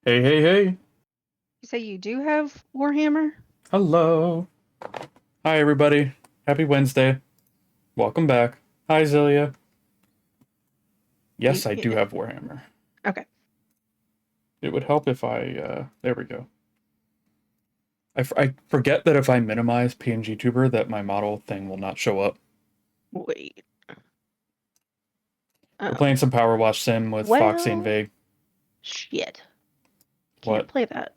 Hey, hey, hey. You say you do have Warhammer? Hello. Hi, everybody. Happy Wednesday. Welcome back. Hi, Zilia. Yes, I do have Warhammer. Okay. It would help if there we go. I forget that if I minimize PNG Tuber that my model thing will not show up. Wait. We're Oh. playing some PowerWash Sim with Foxy and Well, Vague. shit. Can't What? play that.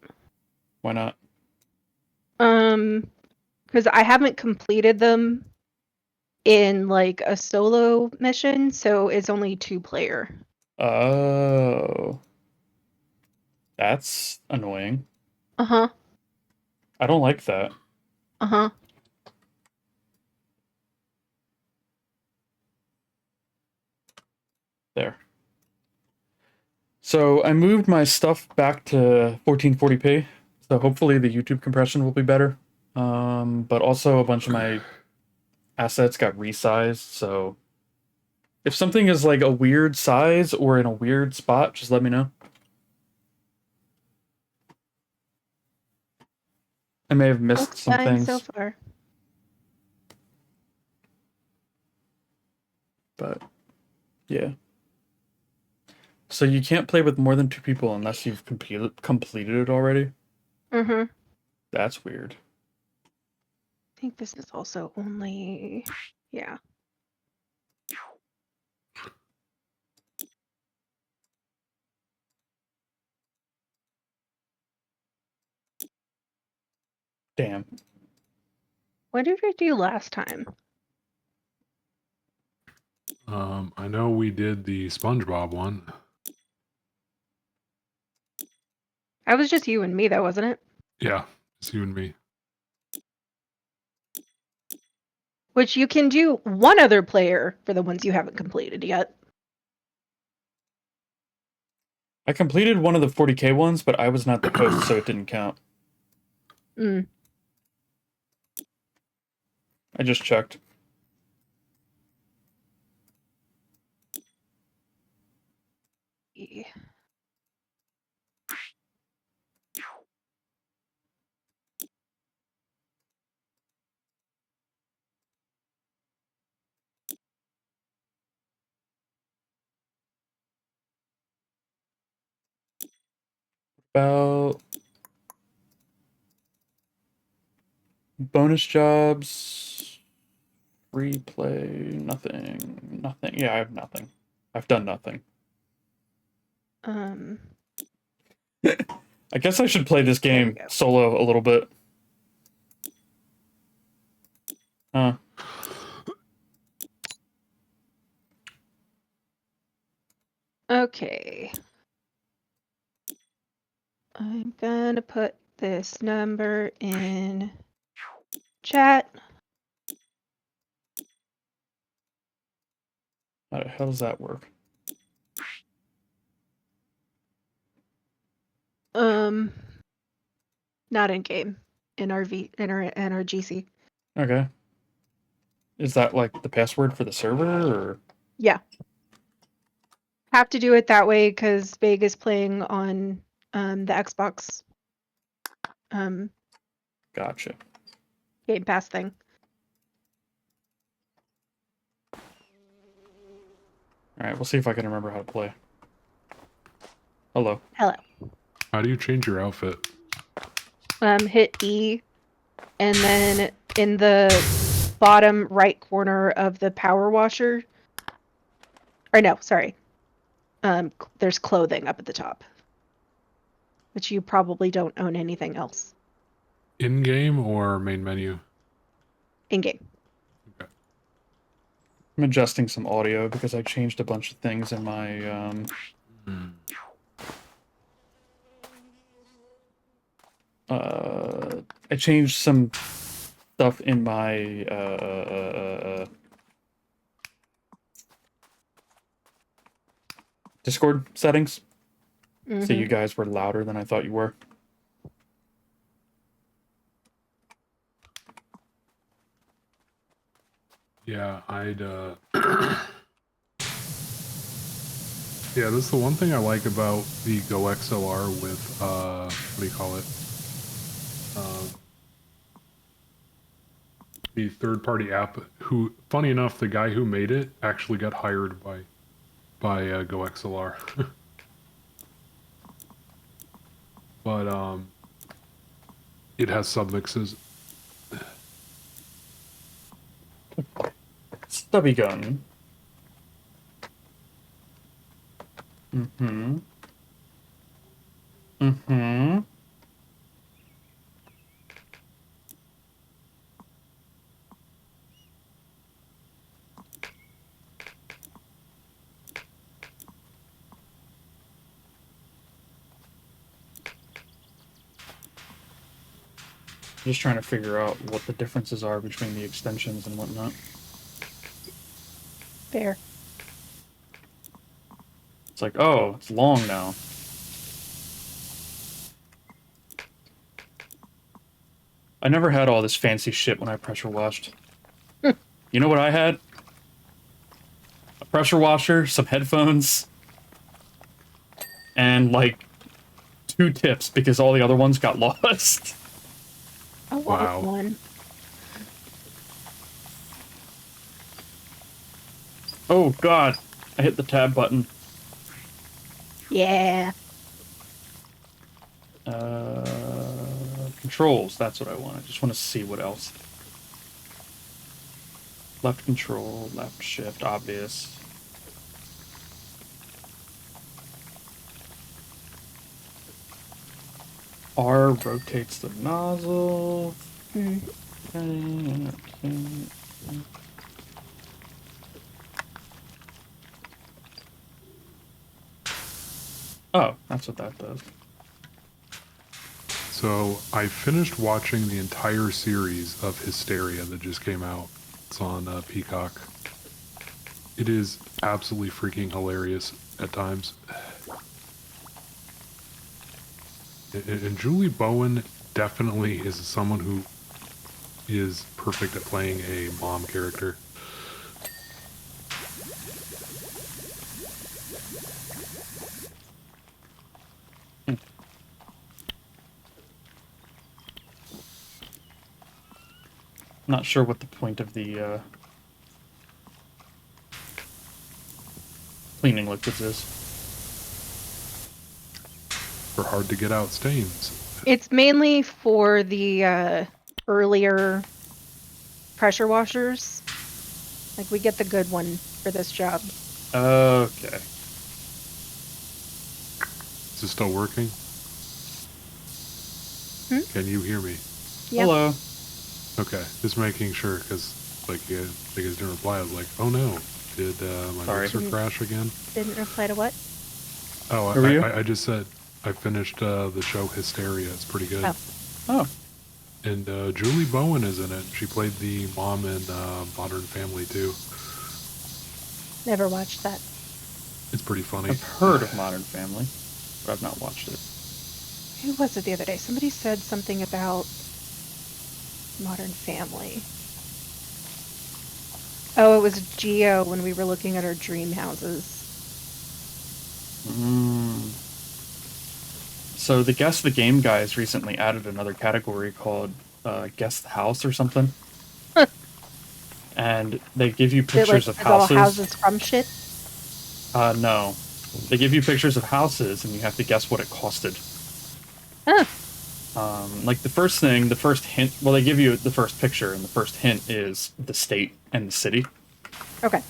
Why not? Um, because I haven't completed them in like a solo mission, so it's only two player. Oh, that's annoying. Uh-huh. I don't like that. Uh-huh. There. So I moved my stuff back to 1440p, so hopefully the YouTube compression will be better. But also a bunch of my assets got resized, so if something is like a weird size or in a weird spot, just let me know. I may have missed Looks some fine so things, far. but yeah. So you can't play with more than two people unless you've completed it already? Mm-hmm. That's weird. I think this is also only yeah. Damn. What did we do last time? I know we did the SpongeBob one. That was just you and me though, wasn't it? Yeah, it's you and me. Which you can do one other player for the ones you haven't completed yet. I completed one of the 40k ones, but I was not the host, so it didn't count. Mm. I just checked. Yeah. About bonus jobs, free play, nothing, nothing. Yeah, I have nothing. I've done nothing. Um, I guess I should play this there we game go. solo a little bit. Huh. Okay. I'm gonna put this number in chat. How the hell does that work? Um, not in game. In our GC. Okay. Is that like the password for the server or? Yeah. Have to do it that way because Vega's playing on the Xbox um Gotcha. Game Pass thing. Alright, we'll see if I can remember how to play. Hello. Hello. How do you change your outfit? Hit E and then in the bottom right corner of the power washer. Or no, sorry. There's clothing up at the top. But you probably don't own anything else In game or main menu? in game. Okay. I'm adjusting some audio because I changed a bunch of things in my Hmm. I changed some stuff in my Discord settings, so Mm-hmm. you guys were louder than I thought you were. Yeah, I'd Yeah, this is the one thing I like about the Go XLR with, what do you call it? The third-party app, who, funny enough, the guy who made it actually got hired by Go XLR. But, it has submixes. Stubby gun. Mm-hmm. Mm-hmm. Just trying to figure out what the differences are between the extensions and whatnot. Fair. It's like, oh, it's long now. I never had all this fancy shit when I pressure washed. You know what I had? A pressure washer, some headphones, and like 2 tips because all the other ones got lost. I Wow. want one. Oh god, I hit the tab button. Yeah. Controls, that's what I want. I just want to see what else. Left control, left shift, obvious. R rotates the nozzle. Hmm. Okay. Oh, that's what that does. So I finished watching the entire series of Hysteria that just came out. It's on Peacock. It is absolutely freaking hilarious at times. And Julie Bowen definitely is someone who is perfect at playing a mom character. Not sure what the point of the cleaning liquids is. For hard to get out stains. It's mainly for the earlier pressure washers. Like, we get the good one for this job. Okay. Is it still working? Can you hear me? Yep. Hello. Okay, just making sure, because, like, you guys didn't reply. I was like, oh no, did my Sorry. mixer crash again? Didn't reply to what? Oh, Who are you? I just said I finished the show Hysteria. It's pretty good. Oh. Oh. And Julie Bowen is in it. She played the mom in Modern Family, too. Never watched that. It's pretty funny. I've heard of Modern Family, but I've not watched it. Who was it the other day? Somebody said something about Modern Family. Oh, it was Geo when we were looking at our dream houses. So the Guess the Game guys recently added another category called Guess the House or something. And they give you pictures of is all houses. houses from shit? No. They give you pictures of houses and you have to guess what it costed. Huh. Like the first hint, well, they give you the first picture, and the first hint is the state and the city. Okay.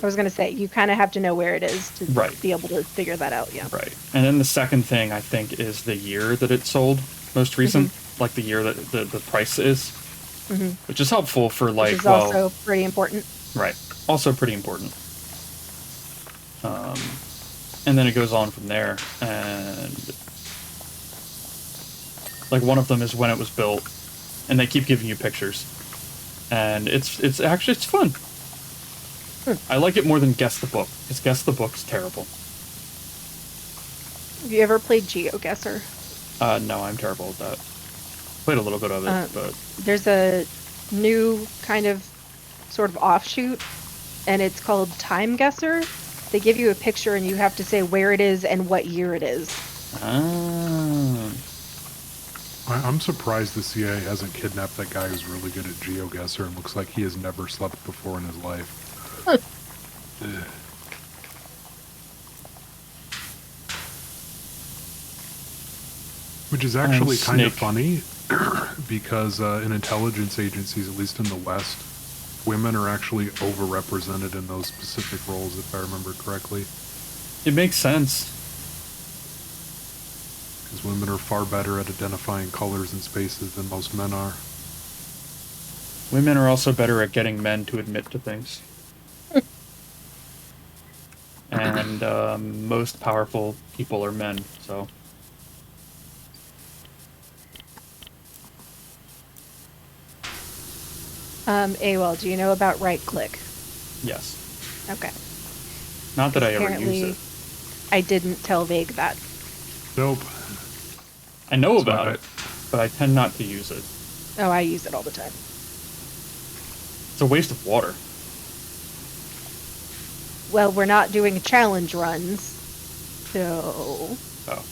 I was going to say, you kind of have to know where it is to Right. be able to figure that out, yeah. Right. And then the second thing, I think, is the year that it sold, most recent, like the year that the price is, which is helpful for, like, Which is also pretty important. Right. Also pretty important. And then it goes on from there, and like one of them is when it was built, and they keep giving you pictures, and it's actually fun. I like it more than Guess the Book, because Guess the Book's terrible. Have you ever played GeoGuessr? No, I'm terrible at that. Played a little bit of it, but There's a new kind of sort of offshoot, and it's called Time Guesser, They give you a picture and you have to say where it is and what year it is. Ah. I'm surprised the CIA hasn't kidnapped that guy who's really good at GeoGuessr and looks like he has never slept before in his life. Ugh. Which is actually kind of funny because in intelligence agencies, at least in the West, women are actually overrepresented in those specific roles, if I remember correctly. It makes sense. Because women are far better at identifying colors and spaces than most men are. Women are also better at getting men to admit to things. And most powerful people are men, so... AWOL, do you know about right-click? Yes. Okay. Not that I ever Apparently, use it. I didn't tell Vague that. Nope. I know about it, but I tend not to use it. Oh, I use it all the time. It's a waste of water. Well, we're not doing challenge runs, so... Oh.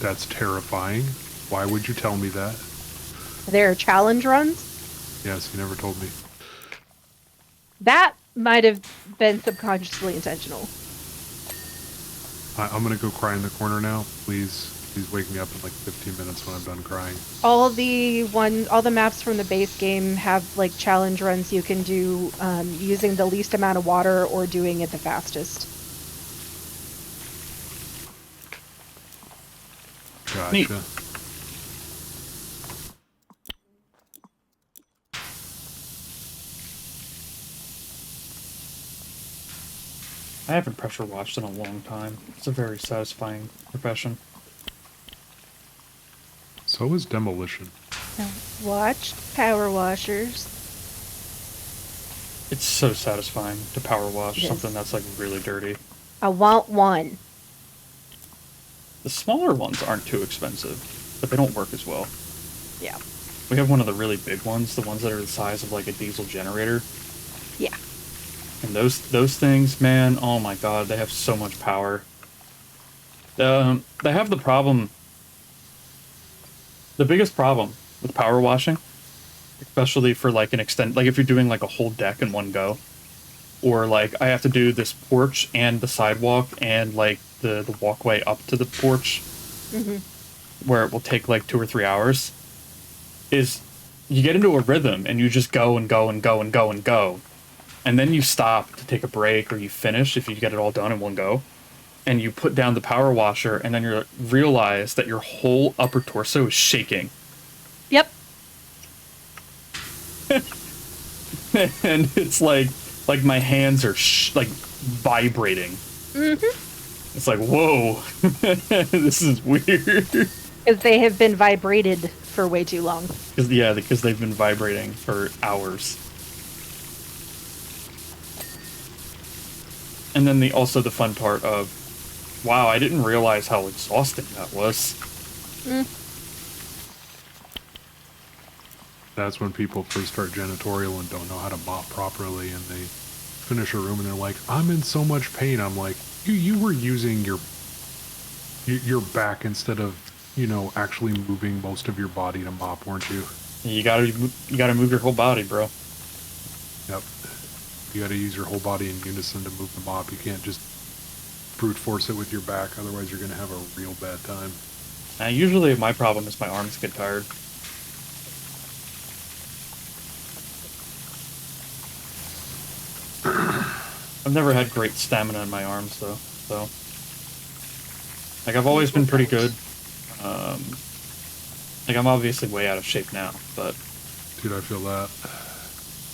That's terrifying. Why would you tell me that? There are challenge runs? Yes, you never told me. That might have been subconsciously intentional. I'm gonna go cry in the corner now. Please wake me up in like 15 minutes when I'm done crying. All the maps from the base game have like challenge runs you can do using the least amount of water or doing it the fastest. Gotcha. Neat. I haven't pressure washed in a long time. It's a very satisfying profession. So is demolition. Watch Power Washers. It's so satisfying to power wash It is. something that's like really dirty. I want one. The smaller ones aren't too expensive, but they don't work as well. Yeah. We have one of the really big ones, the ones that are the size of like a diesel generator. Yeah. And those things, man, oh my god, they have so much power. They have the problem. The biggest problem with power washing, especially for like an extent, like if you're doing like a whole deck in one go, or like I have to do this porch and the sidewalk and like the walkway up to the porch, where it will take like 2 or 3 hours, is you get into a rhythm and you just go and go and go and go and go. And then you stop to take a break, or you finish if you get it all done in one go. And you put down the power washer, and then you realize that your whole upper torso is shaking. Yep. And it's like my hands are like vibrating. It's like, whoa, this is weird. Because they have been vibrated for way too long. Because they've been vibrating for hours. And then also the fun part of, wow, I didn't realize how exhausting that was. That's when people first start janitorial and don't know how to mop properly, and they finish a room and they're like, I'm in so much pain. I'm like, you were using your back instead of, actually moving most of your body to mop, weren't you? You gotta move your whole body, bro. Yep. You gotta use your whole body in unison to move the mop. You can't just brute force it with your back, otherwise you're gonna have a real bad time. Usually my problem is my arms get tired. I've never had great stamina in my arms, though, so... Like, I've always been pretty good. Like, I'm obviously way out of shape now, but... Dude, I feel that.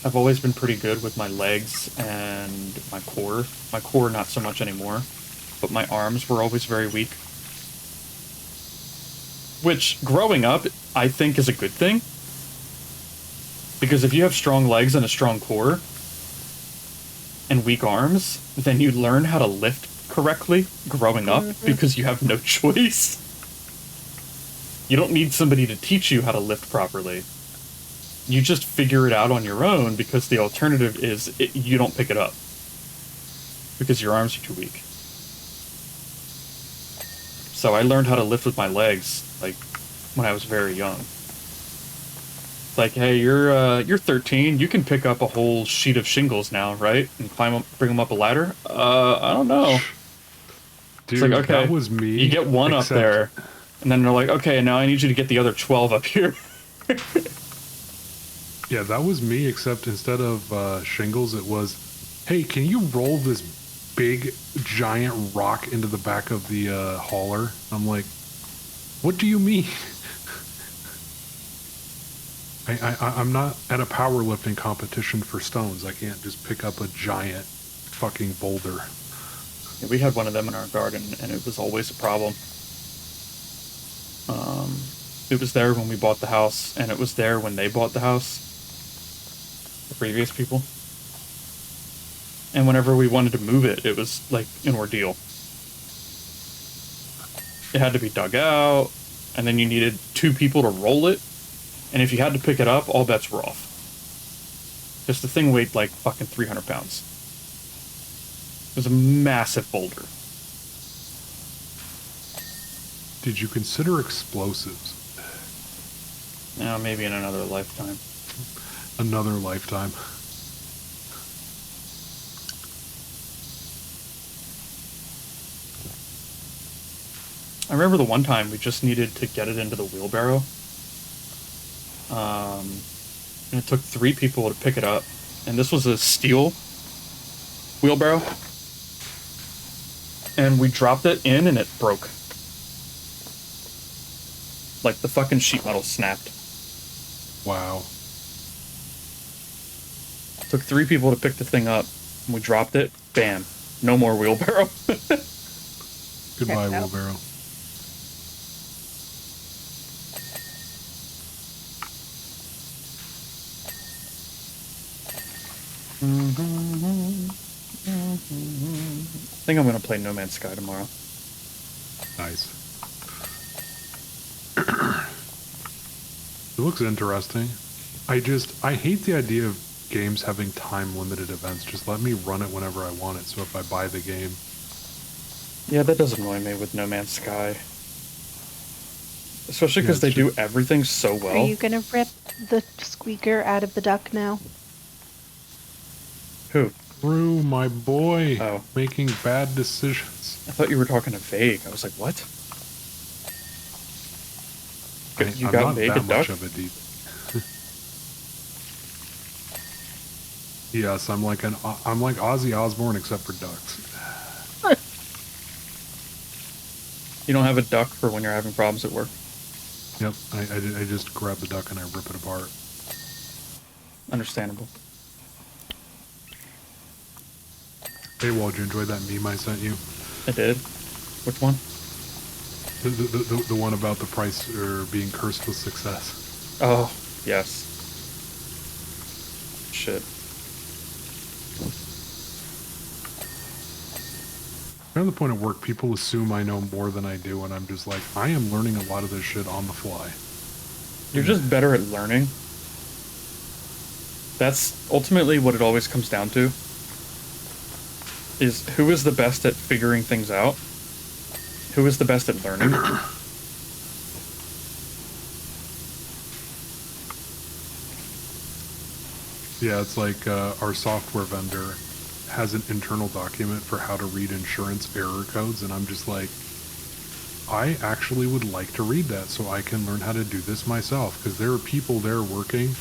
I've always been pretty good with my legs and my core. My core, not so much anymore. But my arms were always very weak. Which, growing up, I think is a good thing. Because if you have strong legs and a strong core, and weak arms, then you learn how to lift correctly growing up, because you have no choice. You don't need somebody to teach you how to lift properly. You just figure it out on your own, because the alternative is you don't pick it up. because your arms are too weak. So I learned how to lift with my legs, like, when I was very young. It's like, hey, you're 13, you can pick up a whole sheet of shingles now, right? And climb up, bring them up a ladder? I don't know. Dude, It's like, okay, that was me. you get one up there, and then they're like, okay, now I need you to get the other 12 up here. Yeah, that was me, except instead of shingles, it was, hey, can you roll this big, giant rock into the back of the hauler? I'm like, what do you mean? I'm not at a powerlifting competition for stones. I can't just pick up a giant fucking boulder. Yeah, we had one of them in our garden, and it was always a problem. It was there when we bought the house, and it was there when they bought the house. The previous people. And whenever we wanted to move it, it was like an ordeal. It had to be dug out, and then you needed 2 people to roll it. And if you had to pick it up, all bets were off. Because the thing weighed like fucking 300 pounds. It was a massive boulder. Did you consider explosives? Now, maybe in another lifetime. Another lifetime. I remember the one time we just needed to get it into the wheelbarrow. And it took 3 people to pick it up. And this was a steel wheelbarrow. And we dropped it in and it broke. Like the fucking sheet metal snapped. Wow. Took 3 people to pick the thing up. And we dropped it. Bam. No more wheelbarrow. Goodbye, wheelbarrow. I think I'm gonna play No Man's Sky tomorrow. Nice. It looks interesting. I hate the idea of games having time-limited events. Just let me run it whenever I want it, so if I buy the game... Yeah, that does annoy me with No Man's Sky. Especially because Yeah, they do everything so well. Are you gonna rip the squeaker out of the duck now? Who? Through my boy, Oh. making bad decisions. I thought you were talking to Vague. I was like, what? You I'm got not Vague that a duck? much of a deep. Yes, I'm like Ozzy Osbourne except for ducks. You don't have a duck for when you're having problems at work? Yep, I just grab the duck and I rip it apart. Understandable. Hey, Wald, you enjoyed that meme I sent you? I did. Which one? The one about the price or being cursed with success. Oh, yes. Shit. At the point at work, people assume I know more than I do, and I'm just like, I am learning a lot of this shit on the fly. You're just better at learning. That's ultimately what it always comes down to. Is who is the best at figuring things out? Who is the best at learning? Yeah, it's like our software vendor has an internal document for how to read insurance error codes, and I'm just like, I actually would like to read that so I can learn how to do this myself, because there are people there working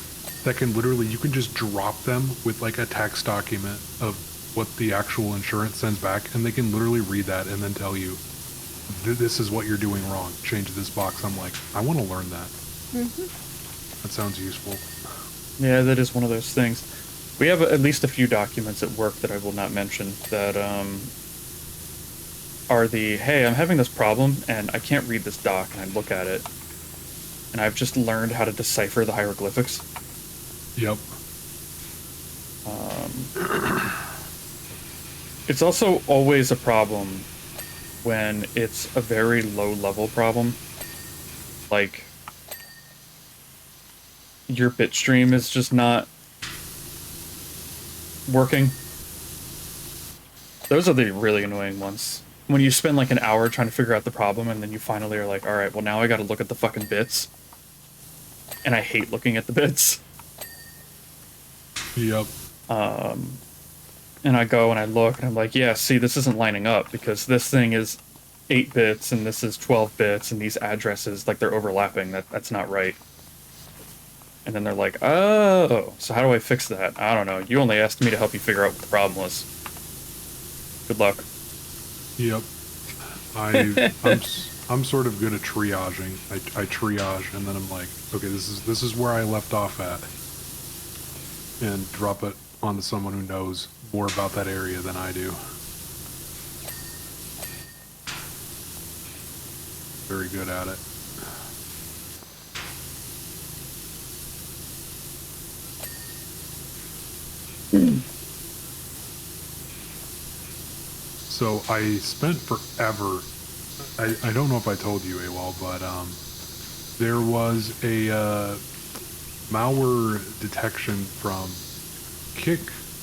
that can literally, you can just drop them with like a text document of what the actual insurance sends back, and they can literally read that and then tell you, this is what you're doing wrong, change this box. I'm like, I want to learn that. That sounds useful. Yeah, that is one of those things. We have at least a few documents at work that I will not mention that are the, hey, I'm having this problem and I can't read this doc, and I look at it and I've just learned how to decipher the hieroglyphics. Yep. It's also always a problem when it's a very low-level problem. Like, your bitstream is just not working. Those are the really annoying ones. When you spend like an hour trying to figure out the problem, and then you finally are like, all right, well now I got to look at the fucking bits, and I hate looking at the bits. Yep. And I go and I look, and I'm like, yeah, see, this isn't lining up because this thing is 8 bits and this is 12 bits, and these addresses, like, they're overlapping. That's not right. And then they're like, oh, so how do I fix that? I don't know. You only asked me to help you figure out what the problem was. Good luck. Yep. I'm sort of good at triaging. I triage, and then I'm like, okay, this is where I left off at, and drop it onto someone who knows more about that area than I do. Very good at it. So I spent forever. I don't know if I told you, AWOL, but there was a malware detection from Kick,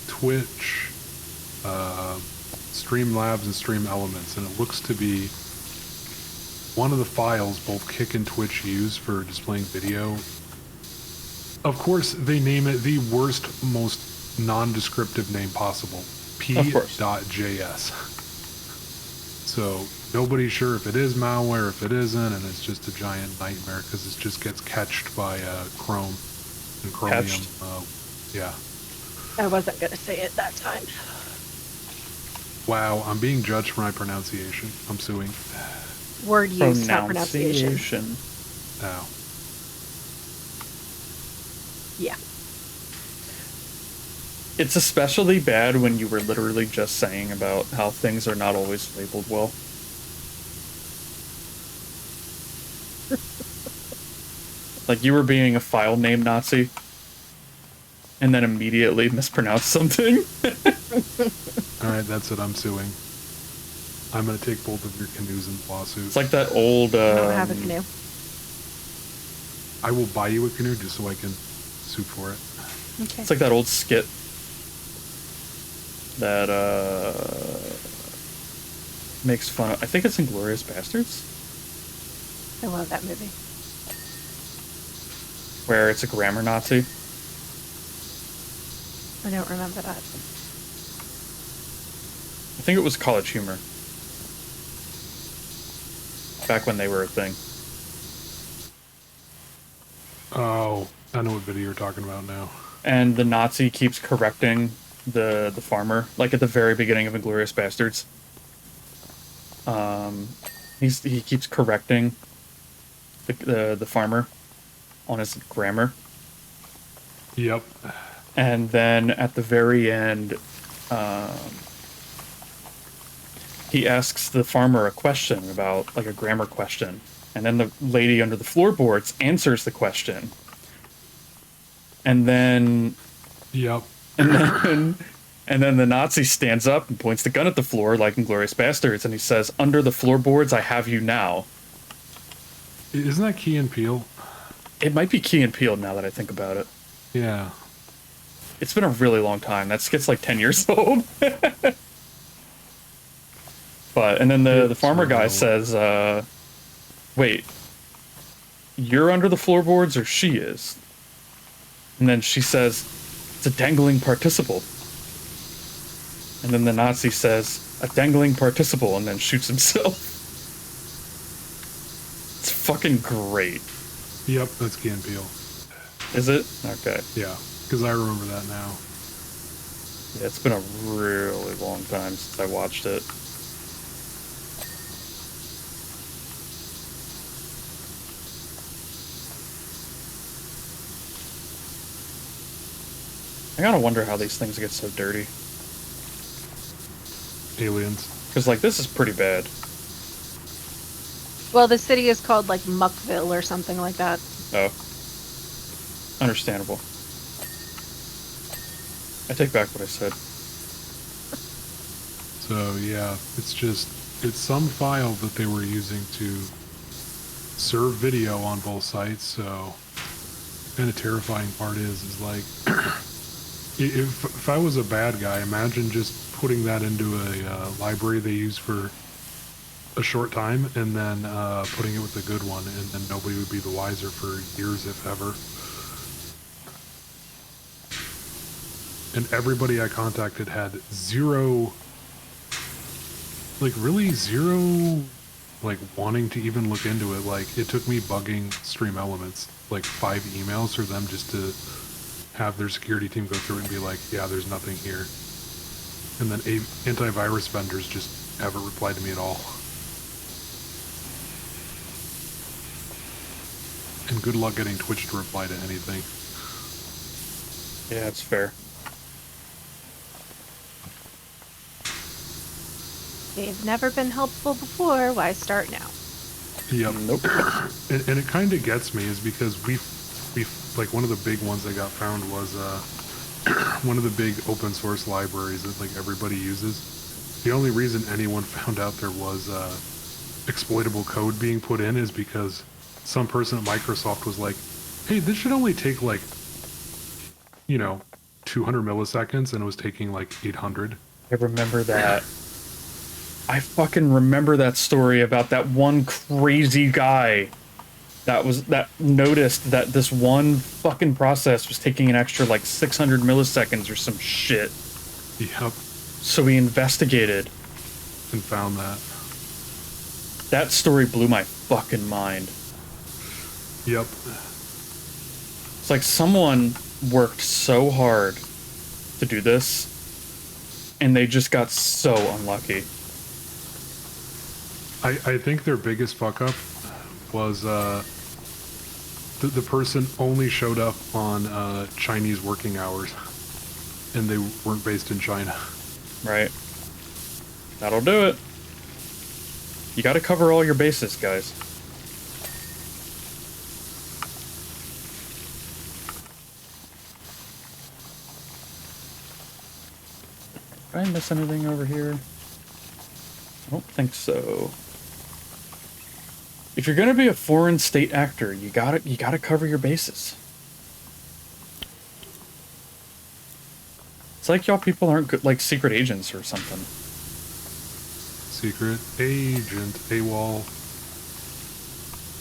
Twitch, Streamlabs, and Stream Elements, and it looks to be one of the files both Kick and Twitch use for displaying video. Of course, they name it the worst, most non-descriptive name possible, p.js. So nobody's sure if it is malware, if it isn't, and it's just a giant nightmare because it just gets catched by Chrome and Chromium. Yeah. I wasn't going to say it that time. Wow, I'm being judged for my pronunciation. I'm suing. Word use, not pronunciation. Ow. Yeah. It's especially bad when you were literally just saying about how things are not always labeled well. Like you were being a file name Nazi, and then immediately mispronounced something. Alright, that's it. I'm suing. I'm gonna take both of your canoes in the lawsuit. It's like that old... I don't have a canoe. I will buy you a canoe just so I can sue for it. Okay. It's like that old skit that makes fun of... I think it's Inglourious Bastards, I love that movie. where it's a grammar Nazi. I don't remember that. I think it was College Humor. Back when they were a thing. Oh, I know what video you're talking about now. And the Nazi keeps correcting the farmer, like at the very beginning of Inglourious Bastards. He keeps correcting the farmer on his grammar. Yep. And then at the very end, he asks the farmer a question about, like, a grammar question. And then the lady under the floorboards answers the question. And then... Yep. And then the Nazi stands up and points the gun at the floor, like Inglourious Bastards, and he says, "Under the floorboards, I have you now." Isn't that Key and Peele? It might be Key and Peele now that I think about it. Yeah. It's been a really long time. That skit's like 10 years old. And then the farmer guy says, wait, you're under the floorboards or she is? And then she says, it's a dangling participle. And then the Nazi says, a dangling participle, and then shoots himself. It's fucking great. Yep, that's Key and Peele. Is it? Okay. Yeah, because I remember that now. Yeah, it's been a really long time since I watched it. I gotta wonder how these things get so dirty. Aliens. Because, like, this is pretty bad. Well, the city is called, like, Muckville or something like that. Oh. Understandable. I take back what I said. So, yeah, it's some file that they were using to serve video on both sites, so the kind of terrifying part is like, if I was a bad guy, imagine just putting that into a library they use for a short time, and then putting it with a good one, and then nobody would be the wiser for years, if ever. And everybody I contacted had zero, like really zero, like wanting to even look into it. Like it took me bugging Stream Elements like 5 emails for them just to have their security team go through it and be like, yeah, there's nothing here. And then antivirus vendors just haven't replied to me at all. And good luck getting Twitch to reply to anything. Yeah, it's fair. They've never been helpful before. Why start now? Yep. Nope. And it kind of gets me is because we like one of the big ones that got found was one of the big open source libraries that like everybody uses. The only reason anyone found out there was exploitable code being put in is because some person at Microsoft was like, hey, this should only take like, 200 milliseconds, and it was taking like 800. I remember that. I fucking remember that story about that one crazy guy that noticed that this one fucking process was taking an extra like 600 milliseconds or some shit. Yep. So he investigated And found that. That story blew my fucking mind. Yep. It's like someone worked so hard to do this, and they just got so unlucky. I think their biggest fuck up was the person only showed up on Chinese working hours, and they weren't based in China. Right. That'll do it. You gotta cover all your bases, guys. Did I miss anything over here? I don't think so. If you're gonna be a foreign state actor, you gotta cover your bases. It's like y'all people aren't good, like secret agents or something. Secret agent, AWOL.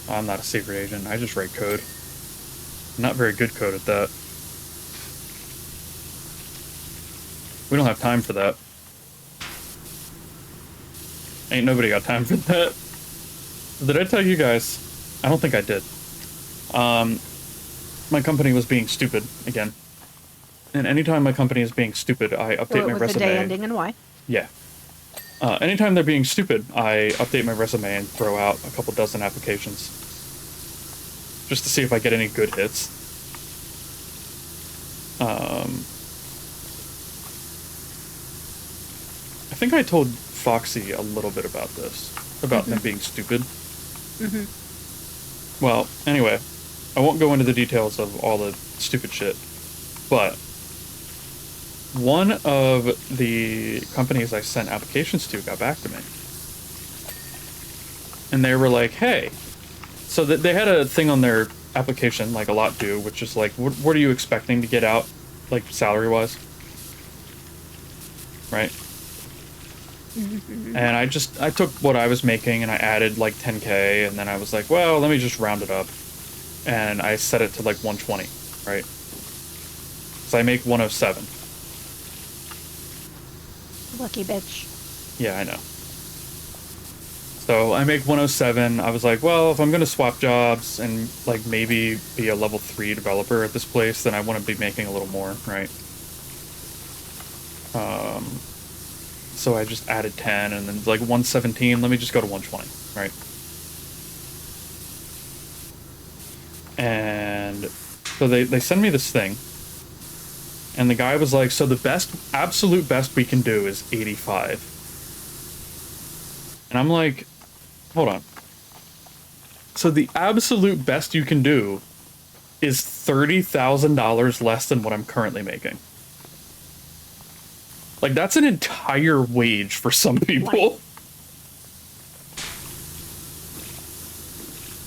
I'm not a secret agent. I just write code. I'm not very good code at that. We don't have time for that. Ain't nobody got time for that. Did I tell you guys? I don't think I did. My company was being stupid again. And anytime my company is being stupid, I update my resume. Was the day ending and why? Yeah. Anytime they're being stupid, I update my resume and throw out a couple dozen applications. Just to see if I get any good hits. I think I told Foxy a little bit about this. About them being stupid. Well, anyway, I won't go into the details of all the stupid shit. But one of the companies I sent applications to got back to me. And they were like, hey. So they had a thing on their application, like a lot do, which is like, what are you expecting to get out, like salary-wise? Right? And I took what I was making and I added like 10K, and then I was like, well, let me just round it up. And I set it to like 120, right? So I make 107. Lucky bitch. Yeah, I know. So I make 107. I was like, well, if I'm going to swap jobs and like maybe be a level 3 developer at this place, then I want to be making a little more, right? So I just added 10 and then like 117. Let me just go to 120, right? And so they send me this thing. And the guy was like, so the best, absolute best we can do is 85. And I'm like, hold on. So the absolute best you can do is $30,000 less than what I'm currently making. Like, that's an entire wage for some people.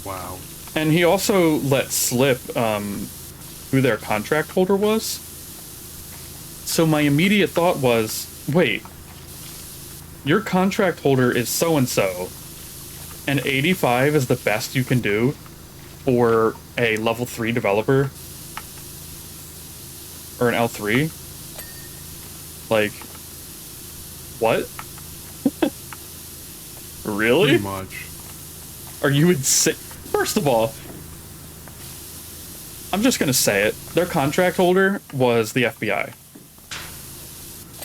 Wow. And he also let slip who their contract holder was. So my immediate thought was, wait, your contract holder is so-and-so, and 85 is the best you can do for a level 3 developer, or an L3, like, what? Really? Pretty much. Are you insane? First of all, I'm just gonna say it. Their contract holder was the FBI.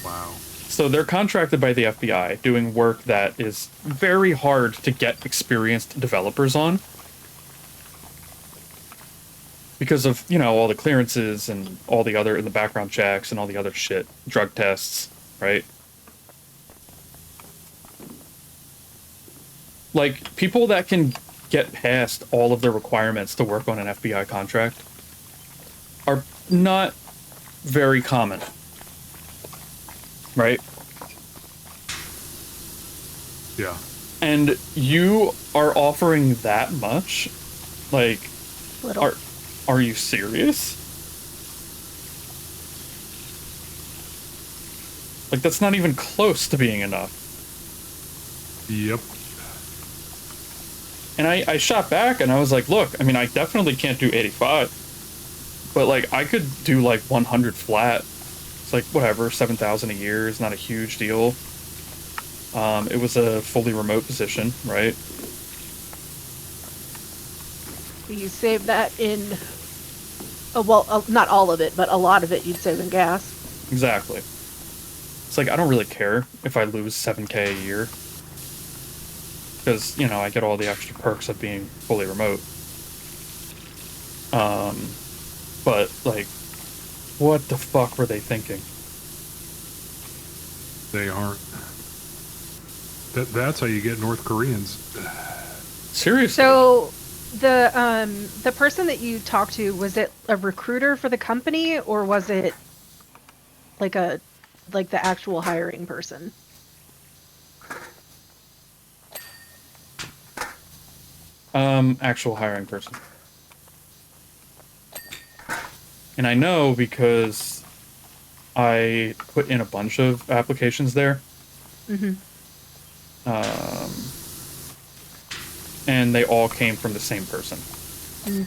Wow. So they're contracted by the FBI doing work that is very hard to get experienced developers on. Because of, you know, all the clearances and all the other, the background checks and all the other shit. Drug tests, right? Like, people that can get past all of the requirements to work on an FBI contract are not very common. Right? Yeah. And you are offering that much? Like, Little. are you serious? Like, that's not even close to being enough. Yep. And I shot back and I was like, look, I mean, I definitely can't do 85. But, like, I could do, like, 100 flat. It's like, whatever, 7,000 a year is not a huge deal. It was a fully remote position, right? You save that in, not all of it, but a lot of it you'd save in gas. Exactly. It's like, I don't really care if I lose 7K a year. Because, you know, I get all the extra perks of being fully remote. But, like, what the fuck were they thinking? They aren't. That's how you get North Koreans. Seriously? So the person that you talked to, was it a recruiter for the company, or was it like the actual hiring person? Actual hiring person. And I know because I put in a bunch of applications there. Mm-hmm. And they all came from the same person. Mm.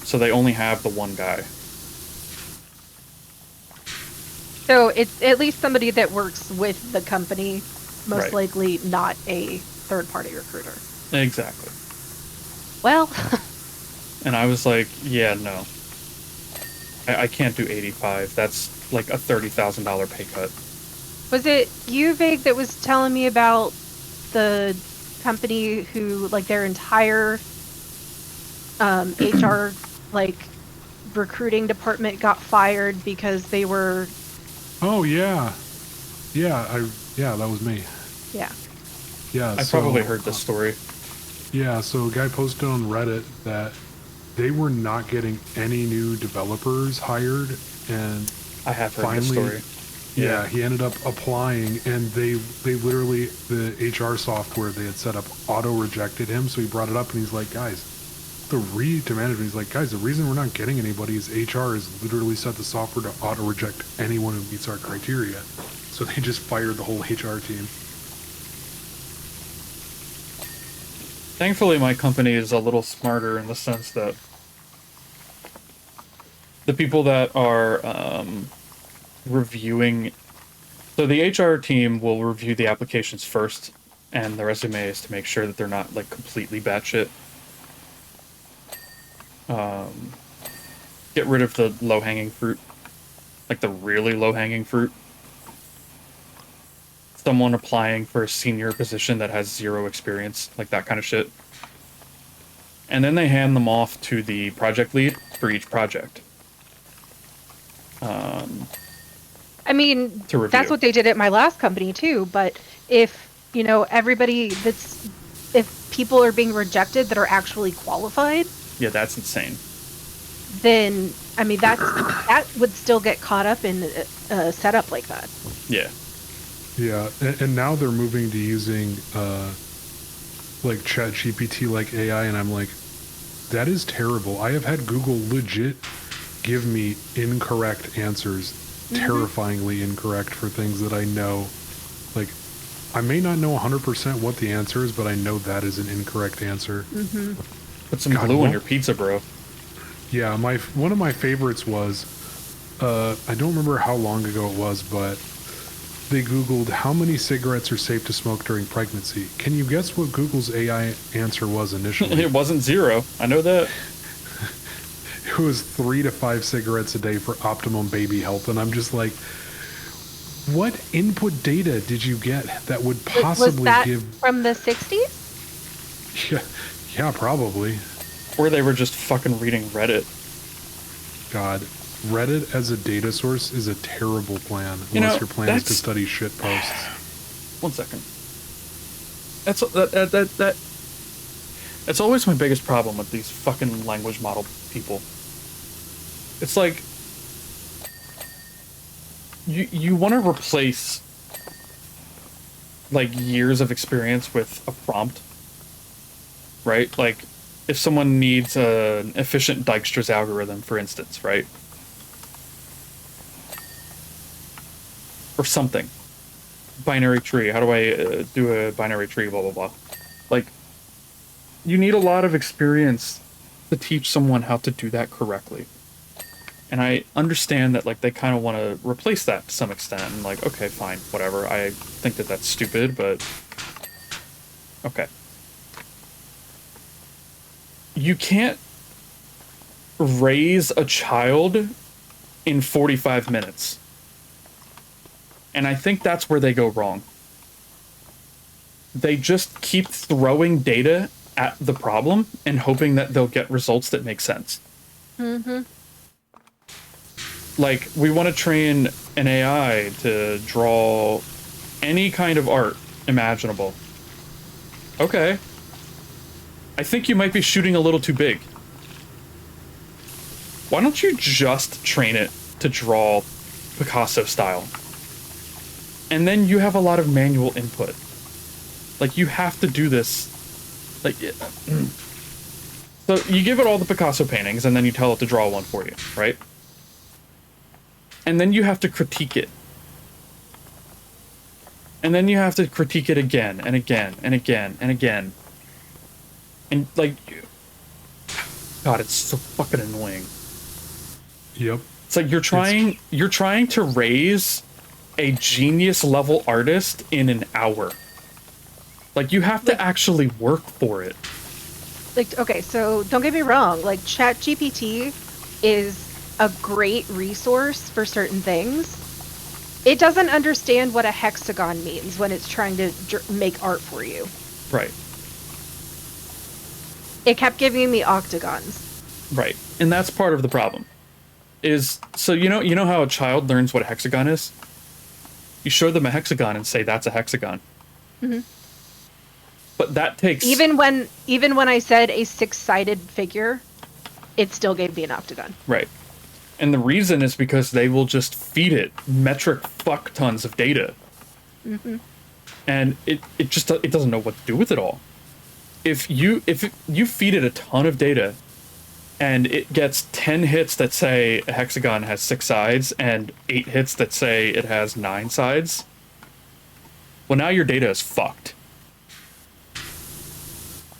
So they only have the one guy. So it's at least somebody that works with the company, most Right. likely not a third-party recruiter. Exactly. Well, And I was like, yeah, no. I can't do 85. That's like a $30,000 pay cut. was it you, Vague, that was telling me about the company who, like, their entire HR, like, recruiting department got fired because they were... Oh yeah. Yeah, that was me. Yeah. Yeah. I probably heard this story. Yeah, so a guy posted on Reddit that they were not getting any new developers hired, and I have heard finally, this story. yeah, he ended up applying, and they literally, the HR software they had set up auto rejected him. So he brought it up, and he's like, guys, to management, he's like, guys, the reason we're not getting anybody is HR has literally set the software to auto reject anyone who meets our criteria. So they just fired the whole HR team. Thankfully, my company is a little smarter in the sense that the people that are reviewing... So the HR team will review the applications first, and the resumes to make sure that they're not, like, completely batshit. Get rid of the low-hanging fruit. Like, the really low-hanging fruit. Someone applying for a senior position that has 0 experience, like that kind of shit. And then they hand them off to the project lead for each project. I mean, To review. that's what they did at my last company too, but if, you know, if people are being rejected that are actually qualified, Yeah, that's insane. then, I mean, that would still get caught up in a setup like that. Yeah. Yeah, and now they're moving to using like ChatGPT like AI, and I'm like, that is terrible. I have had Google legit give me incorrect answers, terrifyingly incorrect for things that I know. Like, I may not know 100% what the answer is, but I know that is an incorrect answer. Mm-hmm. Put some glue on your pizza, bro. Yeah, one of my favorites was, I don't remember how long ago it was, but they Googled how many cigarettes are safe to smoke during pregnancy. Can you guess what Google's AI answer was initially? It wasn't 0. I know that. It was 3 to 5 cigarettes a day for optimum baby health, and I'm just like, what input data did you get that would possibly was that give from the 60s? Yeah, probably. Or they were just fucking reading Reddit. God, Reddit as a data source is a terrible plan unless your plan is to study shit posts. 1 second. That's always my biggest problem with these fucking language model people. It's like you want to replace like years of experience with a prompt, right? Like if someone needs an efficient Dijkstra's algorithm, for instance, right? Or something. Binary tree. How do I do a binary tree? Blah, blah, blah. Like, you need a lot of experience to teach someone how to do that correctly. And I understand that, like, they kind of want to replace that to some extent. And, like, okay, fine, whatever. I think that that's stupid, but... Okay. You can't raise a child in 45 minutes. And I think that's where they go wrong. They just keep throwing data at the problem and hoping that they'll get results that make sense. Mm-hmm. Like, we want to train an AI to draw any kind of art imaginable. Okay. I think you might be shooting a little too big. Why don't you just train it to draw Picasso style? And then you have a lot of manual input. Like, you have to do this. Like, so you give it all the Picasso paintings, and then you tell it to draw one for you, right? And then you have to critique it. And then you have to critique it again, and again, and again, and again. And, like, God, it's so fucking annoying. Yep. It's like you're trying to raise a genius level artist in an hour. Like, you have to actually work for it. Like, okay, so don't get me wrong. Like, ChatGPT is a great resource for certain things. It doesn't understand what a hexagon means when it's trying to make art for you. Right. It kept giving me octagons. Right. And that's part of the problem. Is, so you know how a child learns what a hexagon is? You show them a hexagon and say that's a hexagon. Mm-hmm. But that takes... Even when I said a 6-sided figure, it still gave me an octagon. Right. And the reason is because they will just feed it metric fuck tons of data. Mm-hmm. And it doesn't know what to do with it all. If you feed it a ton of data and it gets 10 hits that say a hexagon has 6 sides and 8 hits that say it has 9 sides, well, now your data is fucked.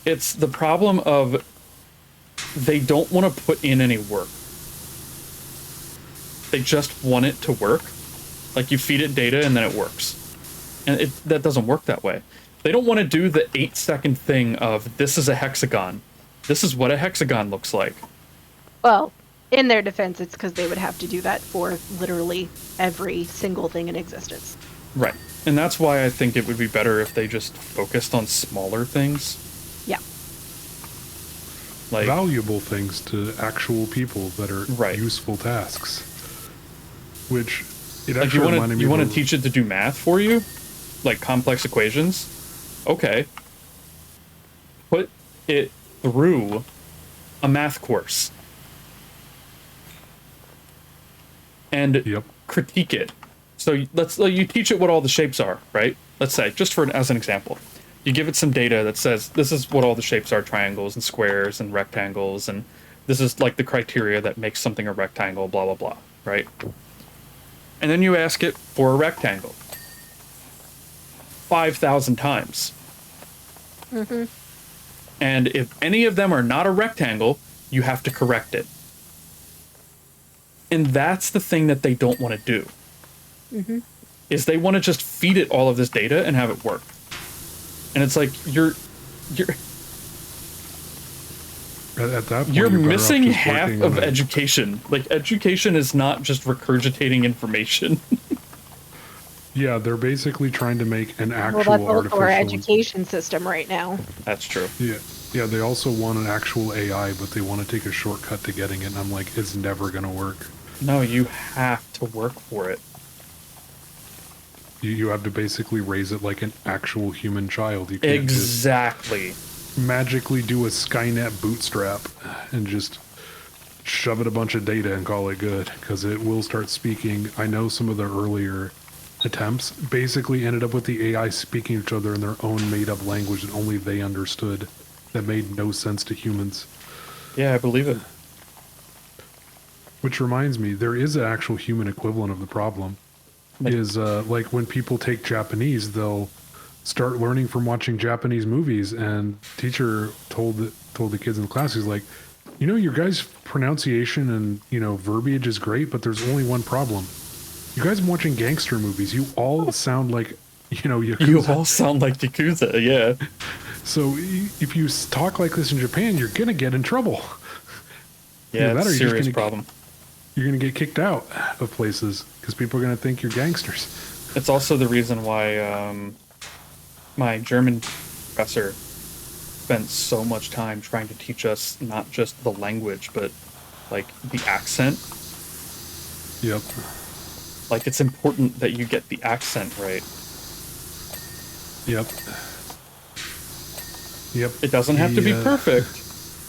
It's the problem of they don't want to put in any work. They just want it to work. Like, you feed it data and then it works. And that doesn't work that way. They don't want to do the 8-second thing of, this is a hexagon. This is what a hexagon looks like. Well, in their defense, it's because they would have to do that for literally every single thing in existence. Right. And that's why I think it would be better if they just focused on smaller things. Yeah. Like, valuable things to actual people that are useful tasks. Which, it like, actually reminded me you want to teach it to do math for you? Like complex equations? Okay. Put it through a math course. And critique it. So you teach it what all the shapes are, right? Let's say, just as an example. You give it some data that says, this is what all the shapes are, triangles and squares and rectangles, and this is like the criteria that makes something a rectangle, blah, blah, blah, right? And then you ask it for a rectangle. 5,000 times. Mm-hmm. And if any of them are not a rectangle, you have to correct it. And that's the thing that they don't want to do. Mm-hmm. Is they want to just feed it all of this data and have it work. And it's like you're At that point, you're better off missing just half working of on it. education. Like, education is not just regurgitating information. Yeah, they're basically trying to make an Well, actual that's also artificial. our education system right now. That's true. Yeah, they also want an actual AI, but they want to take a shortcut to getting it. And I'm like, it's never gonna work. No, you have to work for it. You have to basically raise it like an actual human child. You can't Exactly. just magically do a Skynet bootstrap and just shove it a bunch of data and call it good, because it will start speaking. I know some of the earlier attempts basically ended up with the AI speaking to each other in their own made-up language that only they understood, that made no sense to humans. Yeah, I believe it. Which reminds me, there is an actual human equivalent of the problem. Is like when people take Japanese, they'll start learning from watching Japanese movies, and teacher told the kids in the class, he's like, you know, your guys' pronunciation and, you know, verbiage is great, but there's only one problem. You guys are watching gangster movies. You all sound like, you know, Yakuza. You all sound like Yakuza, yeah. So if you talk like this in Japan, you're gonna get in trouble. Yeah, Either that it's or a you're just serious gonna- problem. You're gonna get kicked out of places because people are gonna think you're gangsters. It's also the reason why my German professor spent so much time trying to teach us not just the language, but like the accent. Yep. Like, it's important that you get the accent right. Yep. Yep. It doesn't have to be perfect,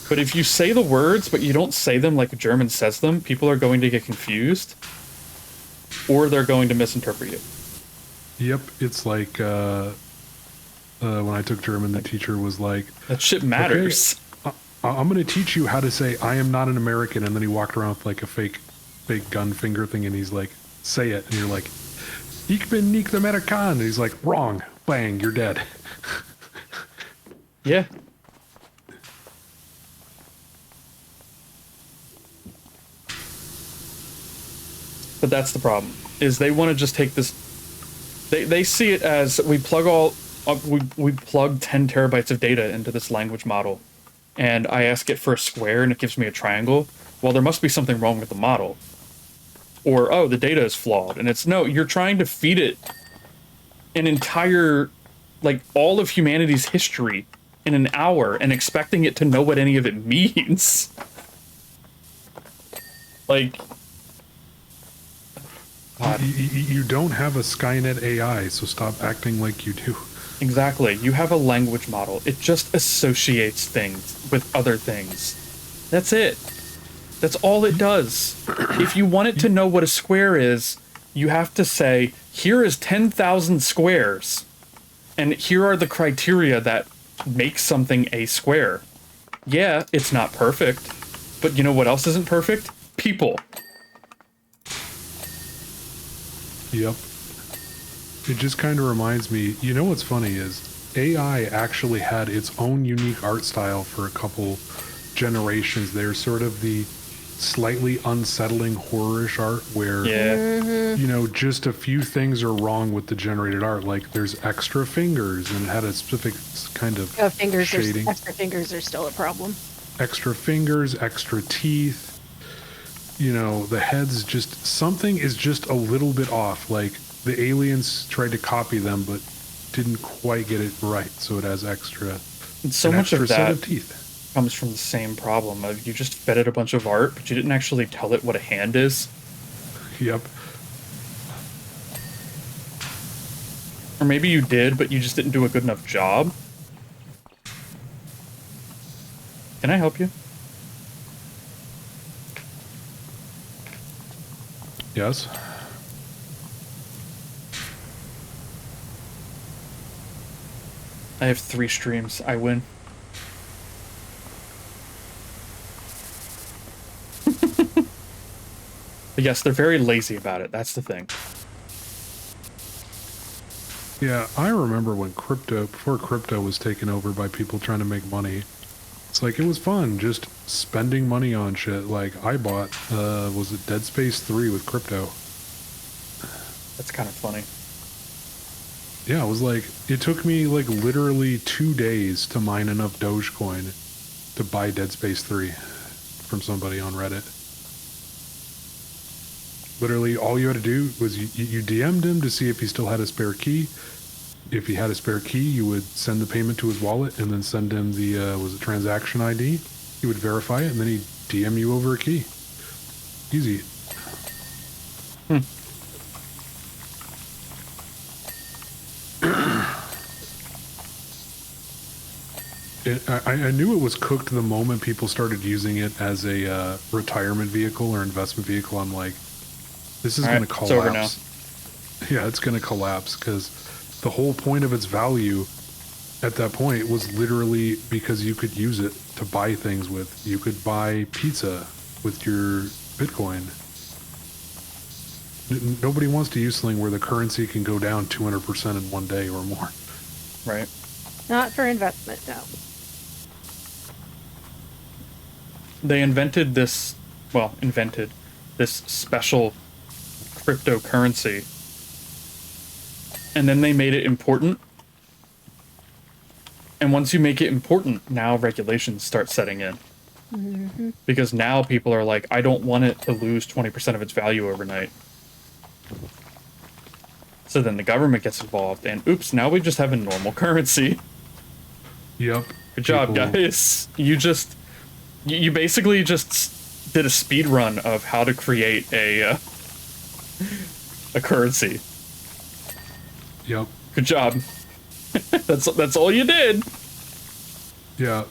but if you say the words but you don't say them like a German says them, people are going to get confused, or they're going to misinterpret you. Yep. It's like when I took German, the teacher was like, That shit matters. Okay, I'm going to teach you how to say I am not an American, and then he walked around with like a fake gun finger thing, and he's like, say it, and you're like, Ich bin nicht American, and he's like, wrong, bang, you're dead. Yeah. But that's the problem, is they want to just take this, they see it as we plug we plug 10 terabytes of data into this language model, and I ask it for a square and it gives me a triangle. Well, there must be something wrong with the model. Or, oh, the data is flawed. And it's, no, you're trying to feed it an entire, like, all of humanity's history in an hour and expecting it to know what any of it means. Like, God. You don't have a Skynet AI, so stop acting like you do. Exactly. You have a language model. It just associates things with other things. That's it. That's all it does. If you want it to know what a square is, you have to say, here is 10,000 squares, and here are the criteria that make something a square. Yeah, it's not perfect, but you know what else isn't perfect? People. Yep. It just kind of reminds me, you know what's funny is AI actually had its own unique art style for a couple generations. They're sort of the slightly unsettling horrorish art where, you know, just a few things are wrong with the generated art. Like there's extra fingers, and it had a specific kind of shading. Extra fingers are still a problem. Extra fingers, extra teeth. You know, the head's just, something is just a little bit off. Like the aliens tried to copy them, but didn't quite get it right. So it has extra. And so much extra of set that of teeth comes from the same problem of you just fed it a bunch of art, but you didn't actually tell it what a hand is. Yep. Or maybe you did, but you just didn't do a good enough job. Can I help you? Yes. I have 3 streams. I win. But yes, they're very lazy about it. That's the thing. Yeah, I remember when before crypto was taken over by people trying to make money. It's like, it was fun just spending money on shit. Like, I bought, was it Dead Space 3 with crypto? That's kind of funny. Yeah, it was like, it took me like literally 2 days to mine enough Dogecoin to buy Dead Space 3 from somebody on Reddit. Literally, all you had to do was you DM'd him to see if he still had a spare key. If he had a spare key, you would send the payment to his wallet and then send him the, was it transaction ID? He would verify it and then he'd DM you over a key. Easy. I knew it was cooked the moment people started using it as a retirement vehicle or investment vehicle. I'm like, this is going to collapse. It's over now. Yeah, it's going to collapse because the whole point of its value at that point was literally because you could use it to buy things with. You could buy pizza with your Bitcoin. Nobody wants to use something where the currency can go down 200% in one day or more. Right. Not for investment, no. They invented this special cryptocurrency, and then they made it important. And once you make it important, now regulations start setting in. Mm-hmm. Because now people are like, I don't want it to lose 20% of its value overnight. So then the government gets involved, and oops, now we just have a normal currency. Yep. Good job, guys. You basically just did a speed run of how to create a currency. Yep. Good job. That's all you did. Yeah.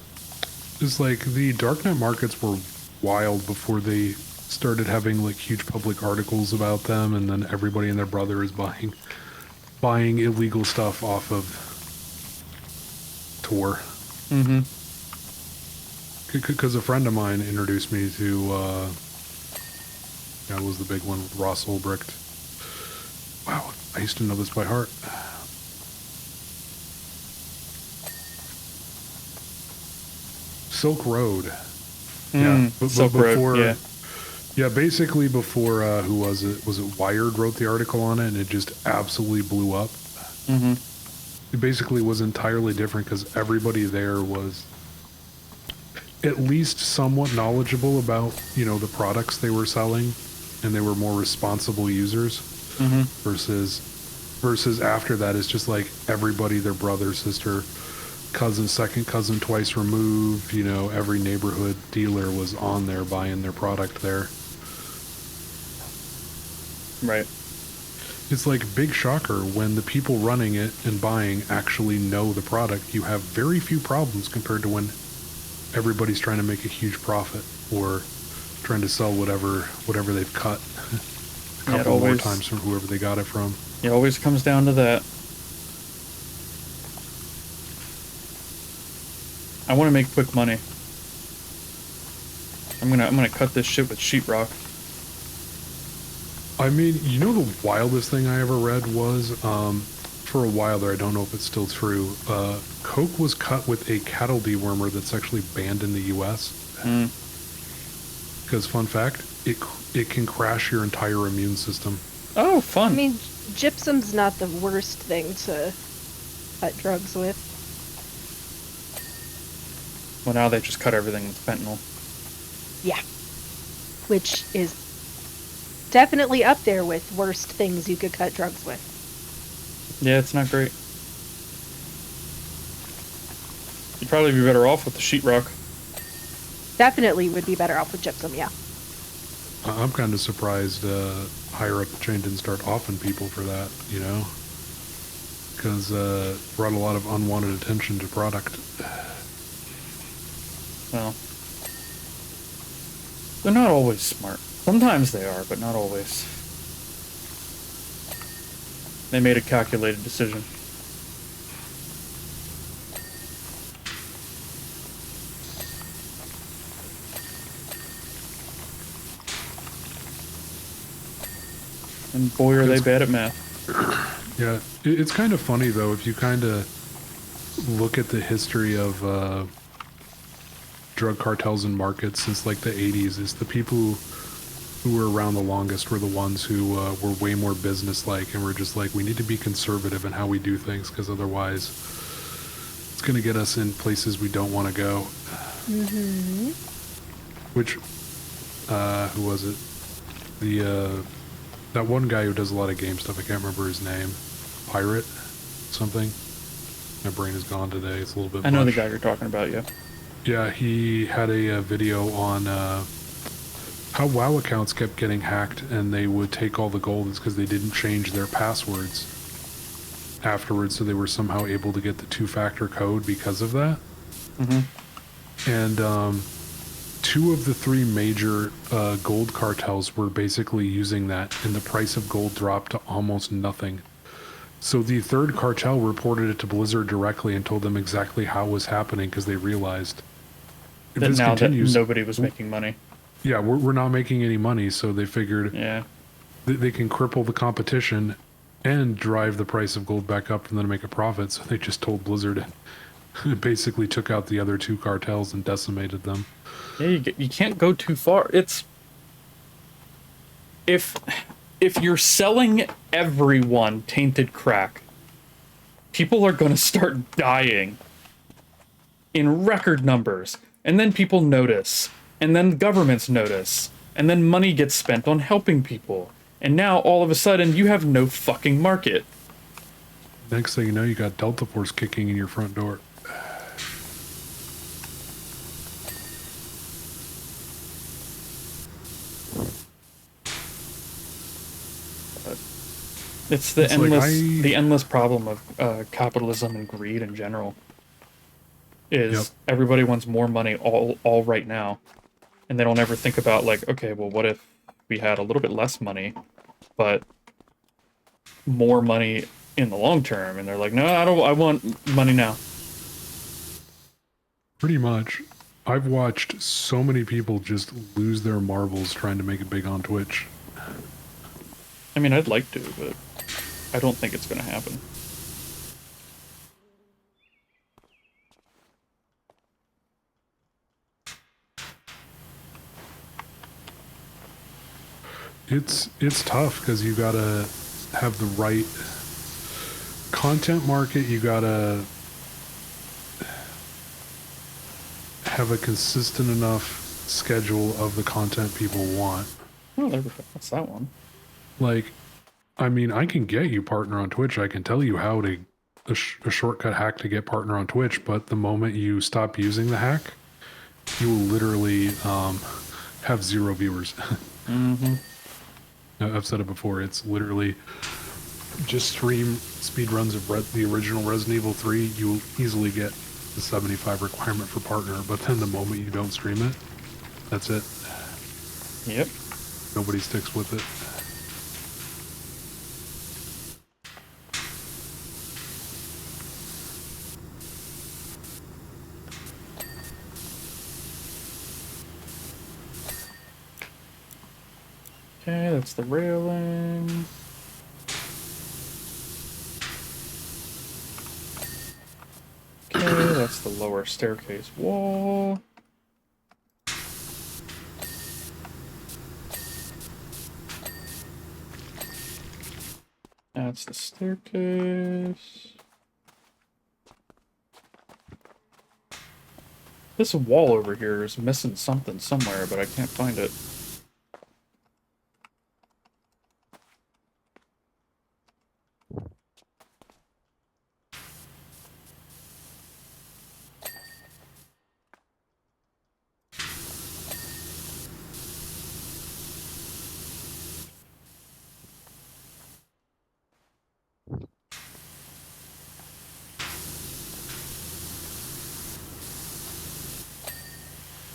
It's like the darknet markets were wild before they started having like huge public articles about them, and then everybody and their brother is buying illegal stuff off of Tor. Mm-hmm. Because a friend of mine introduced me to, that was the big one with Ross Ulbricht. Wow, I used to know this by heart. Silk Road. Yeah, Silk Road, yeah. Yeah, basically before, who was it? Was it Wired wrote the article on it, and it just absolutely blew up. Mm-hmm. It basically was entirely different because everybody there was at least somewhat knowledgeable about, the products they were selling, and they were more responsible users. Mm-hmm. Versus after that, it's just like everybody, their brother, sister, cousin, second cousin, twice removed, every neighborhood dealer was on there buying their product there. Right. It's like big shocker when the people running it and buying actually know the product. You have very few problems compared to when everybody's trying to make a huge profit or trying to sell whatever they've cut a couple more times from whoever they got it from. It always comes down to that. I want to make quick money. I'm gonna cut this shit with sheetrock. I mean, the wildest thing I ever read was, for a while there, I don't know if it's still true, coke was cut with a cattle dewormer that's actually banned in the U.S. Because, fun fact, it can crash your entire immune system. Oh, fun. I mean, gypsum's not the worst thing to cut drugs with. Well, now they just cut everything with fentanyl. Yeah. Which is definitely up there with worst things you could cut drugs with. Yeah, it's not great. You'd probably be better off with the sheetrock. Definitely would be better off with gypsum, yeah. I'm kind of surprised higher up the chain didn't start offing people for that, because it brought a lot of unwanted attention to product. Well, they're not always smart. Sometimes they are, but not always. They made a calculated decision. And boy, are they bad at math. Yeah, it's kind of funny though if you kind of look at the history of drug cartels and markets since like the 80s. Is the people who were around the longest were the ones who were way more business-like and were just like, we need to be conservative in how we do things because otherwise it's going to get us in places we don't want to go. Mm-hmm. Which, who was it? That one guy who does a lot of game stuff, I can't remember his name. Pirate? Something? My brain is gone today, it's a little bit I know the mush. guy you're talking about, yeah. Yeah, he had a video on how WoW accounts kept getting hacked and they would take all the gold. It's because they didn't change their passwords afterwards, so they were somehow able to get the two-factor code because of that. Mm-hmm. And two of the three major gold cartels were basically using that, and the price of gold dropped to almost nothing. So the third cartel reported it to Blizzard directly and told them exactly how it was happening because they realized if That this now continues, that nobody was making money. yeah, we're not making any money. So they figured Yeah. they can cripple the competition and drive the price of gold back up and then make a profit. So they just told Blizzard and basically took out the other two cartels and decimated them. Yeah, you can't go too far. It's if you're selling everyone tainted crack, people are going to start dying in record numbers, and then people notice, and then governments notice, and then money gets spent on helping people, and now all of a sudden you have no fucking market. Next thing you know, you got Delta Force kicking in your front door. It's the It's like the endless problem of capitalism and greed in general. Is everybody wants more money all right now, and they don't ever think about like, okay, well, what if we had a little bit less money, but more money in the long term? And they're like, no, I don't. I want money now. Pretty much. I've watched so many people just lose their marbles trying to make it big on Twitch. I mean, I'd like to, but I don't think it's going to happen. It's tough because you gotta have the right content market. You gotta have a consistent enough schedule of the content people want. Oh, there we go. That's that one. Like, I mean, I can get you partner on Twitch. I can tell you how to a shortcut hack to get partner on Twitch. But the moment you stop using the hack, you will literally have 0 viewers. Mm-hmm. I've said it before. It's literally just stream speedruns of the original Resident Evil 3. You'll easily get the 75 requirement for partner. But then the moment you don't stream it, that's it. Yep. Nobody sticks with it. Okay, that's the railing. Okay, that's the lower staircase wall. That's the staircase. This wall over here is missing something somewhere, but I can't find it.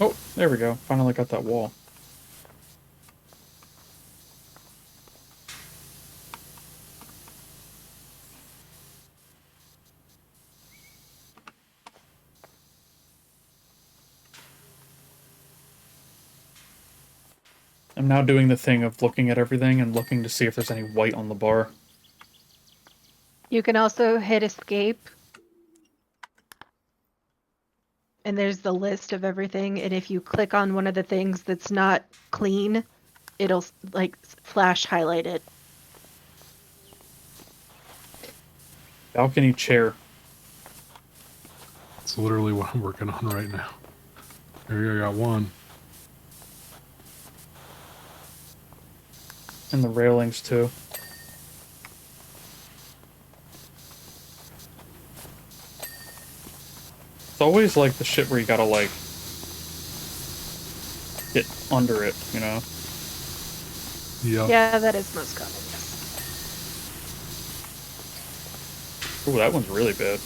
Oh, there we go. Finally got that wall. I'm now doing the thing of looking at everything and looking to see if there's any white on the bar. You can also hit escape. And there's the list of everything. And if you click on one of the things that's not clean, it'll like flash highlight it. Balcony chair. It's literally what I'm working on right now. There you go, got one. And the railings, too. It's always, like, the shit where you gotta, like, get under it, you know? Yep. Yeah, that is most common, yes. Ooh, that one's really bad.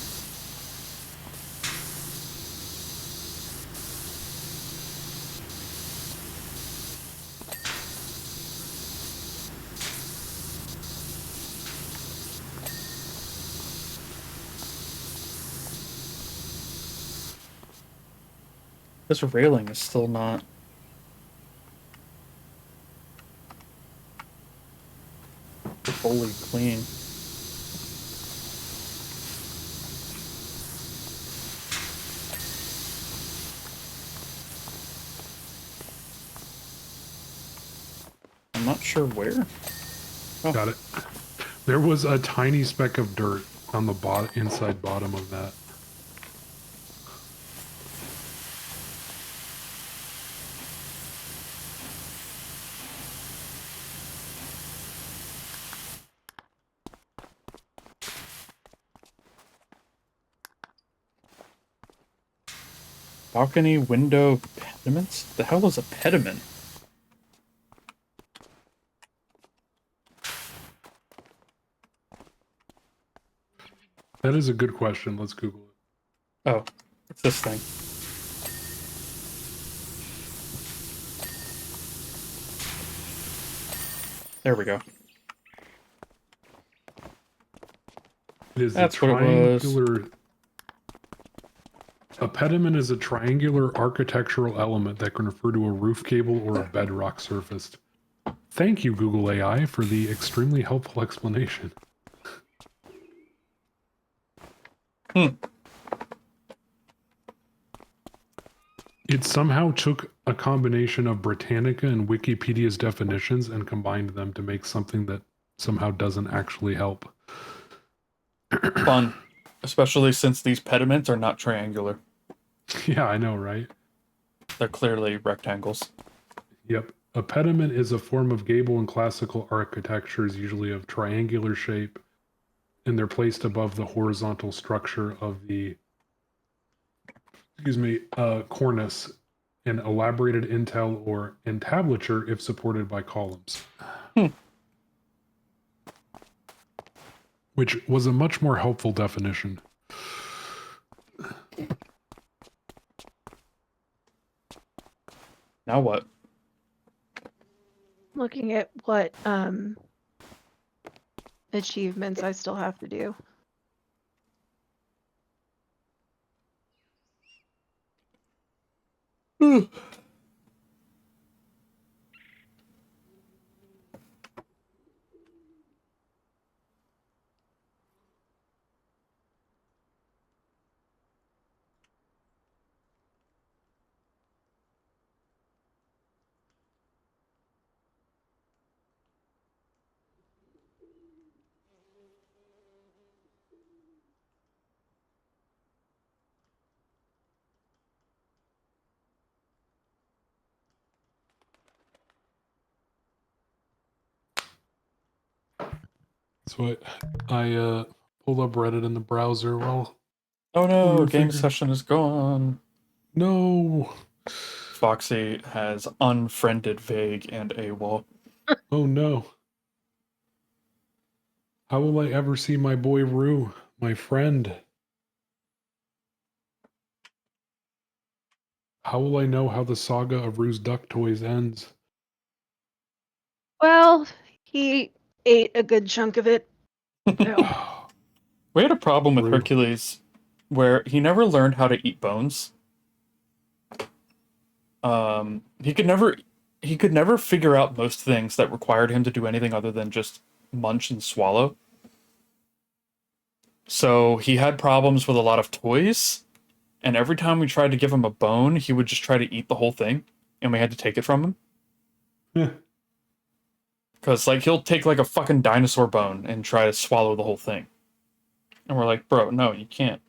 This railing is still not... fully clean. I'm not sure where. Oh. Got it. There was a tiny speck of dirt on the inside bottom of that. Balcony window pediments? The hell is a pediment? That is a good question. Let's Google it. Oh, it's this thing. There we go. It is That's a what it was. triangular. A pediment is a triangular architectural element that can refer to a roof cable or a bedrock surface. Thank you, Google AI, for the extremely helpful explanation. It somehow took a combination of Britannica and Wikipedia's definitions and combined them to make something that somehow doesn't actually help. Fun. Especially since these pediments are not triangular. Yeah, I know, right? They're clearly rectangles. Yep. A pediment is a form of gable in classical architectures, usually of triangular shape, and they're placed above the horizontal structure of the cornice, and elaborated intel or entablature if supported by columns. Which was a much more helpful definition. Now what? Looking at what achievements I still have to do. So I pulled up Reddit in the browser. Well, Oh no, you game figure- session is gone. No. Foxy has unfriended Vague and AWOL. Oh no. How will I ever see my boy Rue, my friend? How will I know how the saga of Rue's Duck Toys ends? Well, he ate a good chunk of it. So. We had a problem with Rue. Hercules where he never learned how to eat bones. He could never figure out most things that required him to do anything other than just munch and swallow. So he had problems with a lot of toys, and every time we tried to give him a bone, he would just try to eat the whole thing, and we had to take it from him. Yeah. Because, like, he'll take, like, a fucking dinosaur bone and try to swallow the whole thing. And we're like, bro, no, you can't.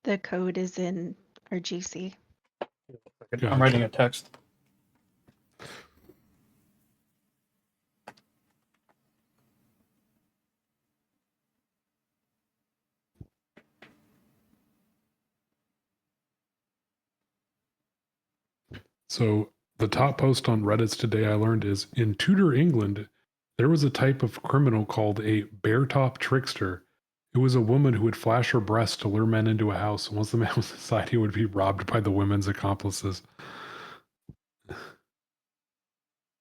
The code is in our GC. I'm writing a text. So the top post on Reddit's today I learned is in Tudor England, there was a type of criminal called a bear-top trickster. It was a woman who would flash her breasts to lure men into a house. And once the man was inside, he would be robbed by the women's accomplices.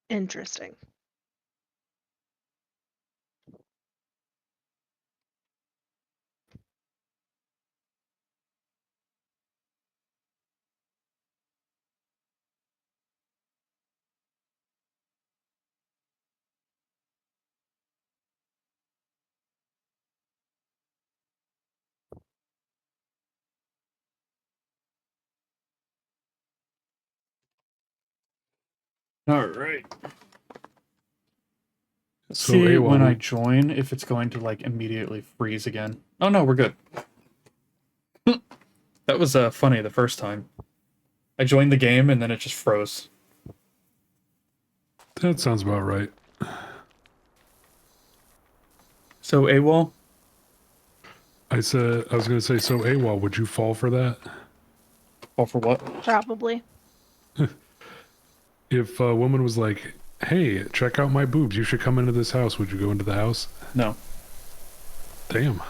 Interesting. All right. Let's So, see AWOL, when I join if it's going to, like, immediately freeze again. Oh, no, we're good. That was funny the first time. I joined the game and then it just froze. that sounds about right. So, AWOL? I was going to say, so AWOL, would you fall for that? Fall for what? Probably. If a woman was like, hey, check out my boobs, you should come into this house, would you go into the house? No. Damn.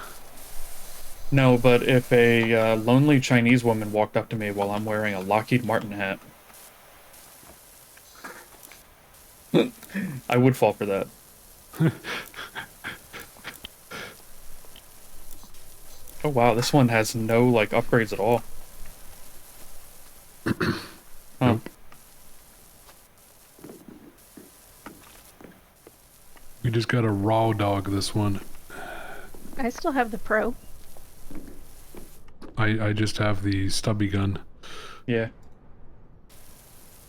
No, but if a lonely Chinese woman walked up to me while I'm wearing a Lockheed Martin hat, I would fall for that. Oh wow, this one has no, like, upgrades at all. Huh. Nope. We just got a raw dog this one. I still have the Pro. I just have the stubby gun. Yeah.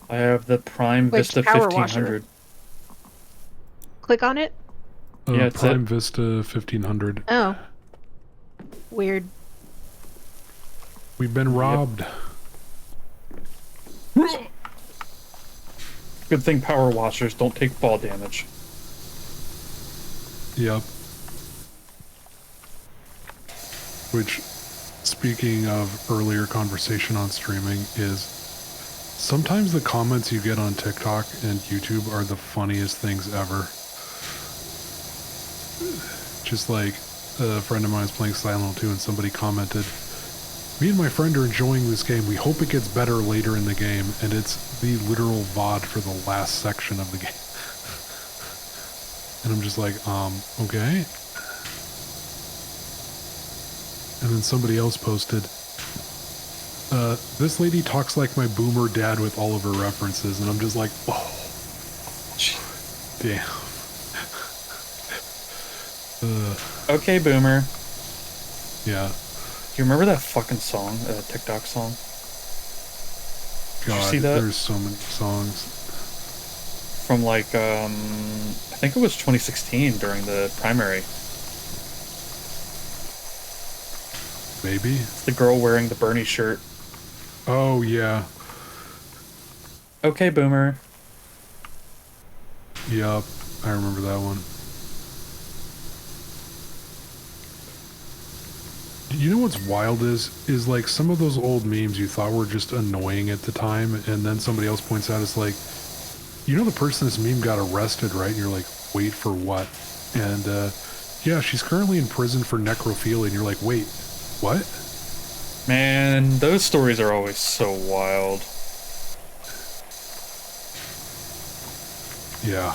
I have the Prime Which Vista power 1500. Click on it. Yeah, it's Prime Vista 1500. Oh. Weird. We've been robbed. Good thing power washers don't take fall damage. Yep. Which, speaking of earlier conversation on streaming, is sometimes the comments you get on TikTok and YouTube are the funniest things ever. Just like a friend of mine is playing Silent 2 and somebody commented, me and my friend are enjoying this game. We hope it gets better later in the game. And it's the literal VOD for the last section of the game. And I'm just like, okay. And then somebody else posted, this lady talks like my boomer dad with all of her references. And I'm just like, oh, damn. Okay, boomer. Yeah. Do you remember that fucking song, TikTok song? Did you see that? There's so many songs. From, like, I think it was 2016 during the primary. Maybe. It's the girl wearing the Bernie shirt. Oh, yeah. Okay, boomer. Yup. I remember that one. You know what's wild is like some of those old memes you thought were just annoying at the time, and then somebody else points out it's like, you know the person this meme got arrested, right? And you're like, wait, for what? And yeah, she's currently in prison for necrophilia, and you're like, wait, what? Man, those stories are always so wild. Yeah.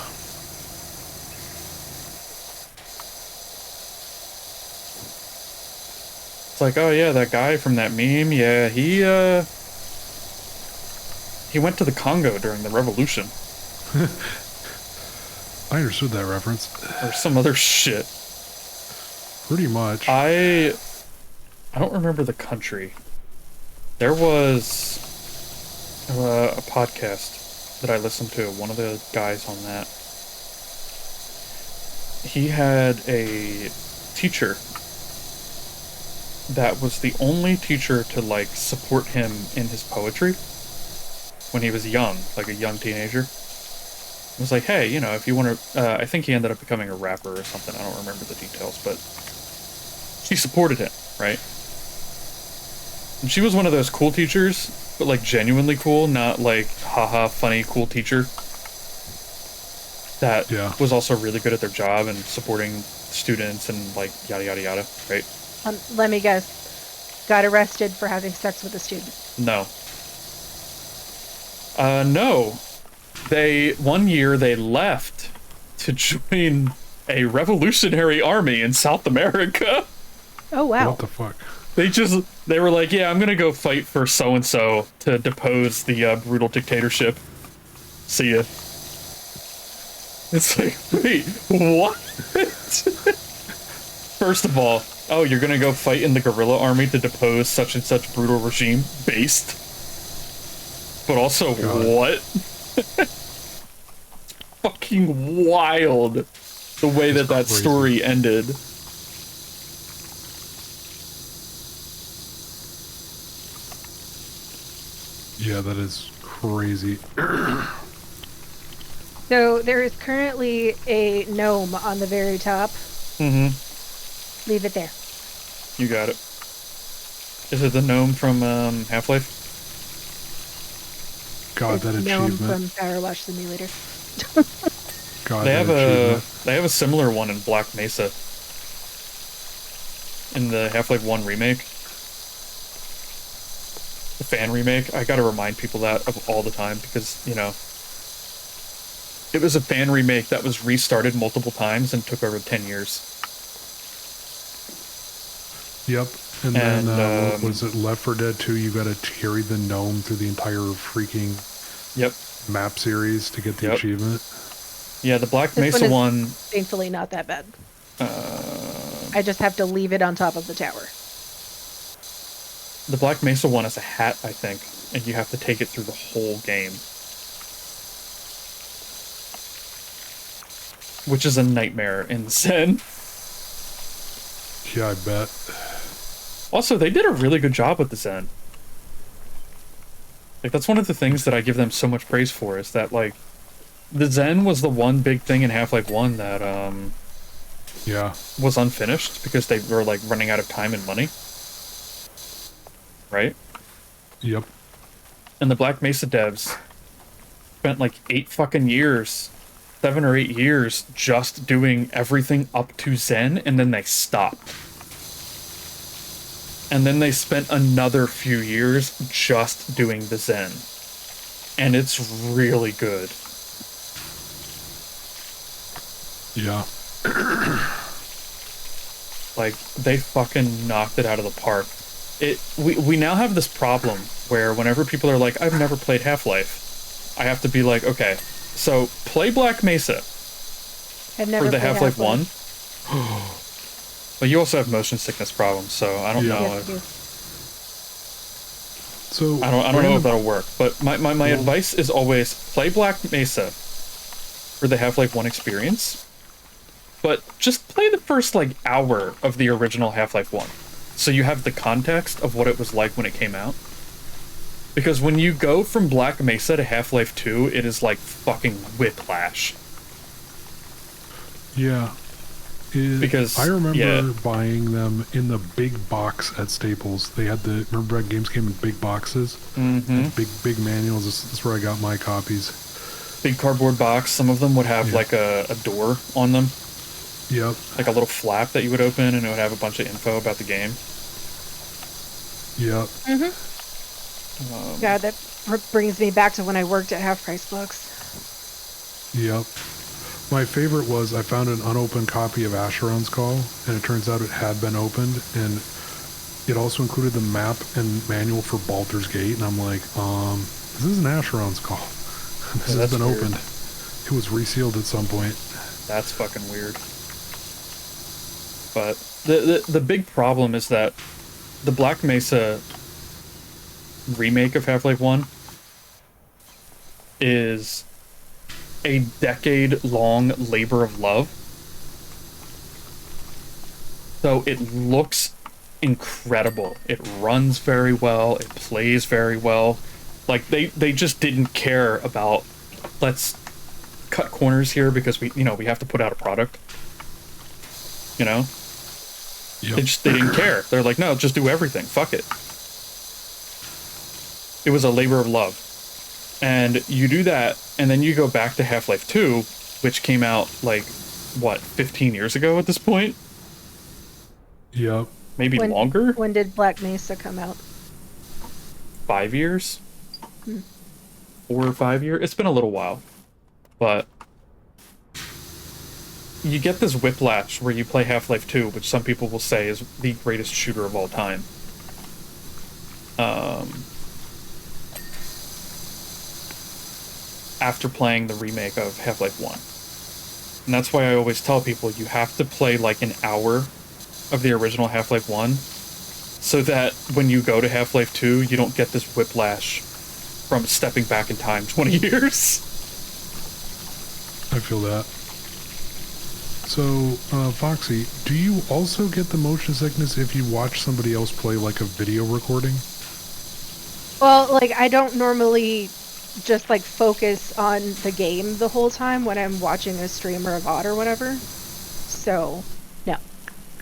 It's like, oh yeah, that guy from that meme, yeah, he went to the Congo during the revolution. I understood that reference. Or some other shit. Pretty much. I don't remember the country. There was a podcast that I listened to, one of the guys on that. He had a teacher that was the only teacher to like support him in his poetry when he was young, like a young teenager. It was like, hey, you know, if you want to, I think he ended up becoming a rapper or something. I don't remember the details, but she supported him, right? And she was one of those cool teachers, but like genuinely cool, not like haha funny cool teacher that was also really good at their job and supporting students and like yada yada yada, right? Let me guess. Got arrested for having sex with a student. No. No. One year they left to join a revolutionary army in South America. Oh wow. What the fuck? They were like, yeah, I'm gonna go fight for so-and-so to depose the brutal dictatorship. See ya. It's like, wait, what? First of all, oh, you're gonna go fight in the guerrilla army to depose such and such brutal regime? Based. But also, what? Fucking wild. The way that crazy. story ended. Yeah, that is crazy. So there is currently a gnome on the very top. Mm-hmm. Leave it there. You got it. Is it the gnome from Half-Life? God, that gnome achievement. from PowerWash Simulator. God, They that have achievement. they have a similar one in Black Mesa. In the Half-Life 1 remake. The fan remake. I gotta remind people that of all the time because, you know, it was a fan remake that was restarted multiple times and took over 10 years. Yep. And then, what was it, Left 4 Dead 2, you gotta carry the gnome through the entire freaking map series to get the achievement. Yeah, the Black Mesa one... Thankfully not that bad. I just have to leave it on top of the tower. The Black Mesa one is a hat, I think, and you have to take it through the whole game. Which is a nightmare in Zen. Yeah, I bet. Also, they did a really good job with the Zen. Like, that's one of the things that I give them so much praise for, is that, like, the Zen was the one big thing in Half-Life 1 that, was unfinished because they were, like, running out of time and money. Right? Yep. And the Black Mesa devs spent, like, 7 or 8 years just doing everything up to Zen, and then they stopped. And then they spent another few years just doing the Zen. And it's really good. Yeah. Like, they fucking knocked it out of the park. We now have this problem where whenever people are like, I've never played Half-Life, I have to be like, okay, so play Black Mesa I've never for the played Half-Life 1. But you also have motion sickness problems, so I don't know. Yes, I do. So I don't know if that'll work. But my advice is always play Black Mesa for the Half-Life 1 experience. But just play the first like hour of the original Half-Life 1. So you have the context of what it was like when it came out. Because when you go from Black Mesa to Half-Life 2, it is like fucking whiplash. Yeah. Because I remember buying them in the big box at Staples. They had remember games came in big boxes? Mm-hmm. Big manuals. This is where I got my copies. Big cardboard box. Some of them would have like a door on them. Yep. Like a little flap that you would open, and it would have a bunch of info about the game. Yep. Mm-hmm. God, that brings me back to when I worked at Half Price Books. Yep. My favorite was I found an unopened copy of Asheron's Call, and it turns out it had been opened, and It also included the map and manual for Baldur's Gate, and I'm like, this isn't Asheron's call. This has been weird. opened. It was resealed at some point. That's fucking weird. But the big problem is that the Black Mesa remake of Half-Life 1 is a decade-long labor of love. So it looks incredible. It runs very well. It plays very well. Like, they just didn't care about, let's cut corners here because we have to put out a product. You know? Yep. They didn't care. They're like, no, just do everything. Fuck it. It was a labor of love. And you do that, and then you go back to Half-Life 2, which came out, like, what, 15 years ago at this point? Yep. Maybe longer? When did Black Mesa come out? 5 years? 4 or 5 years? It's been a little while. But you get this whiplash where you play Half-Life 2, which some people will say is the greatest shooter of all time. After playing the remake of Half-Life 1. And that's why I always tell people you have to play like an hour of the original Half-Life 1 so that when you go to Half-Life 2, you don't get this whiplash from stepping back in time 20 years. I feel that. So, Foxy, do you also get the motion sickness if you watch somebody else play like a video recording? Well, like, I don't normally just, like, focus on the game the whole time when I'm watching a stream or a VOD or whatever. So, no.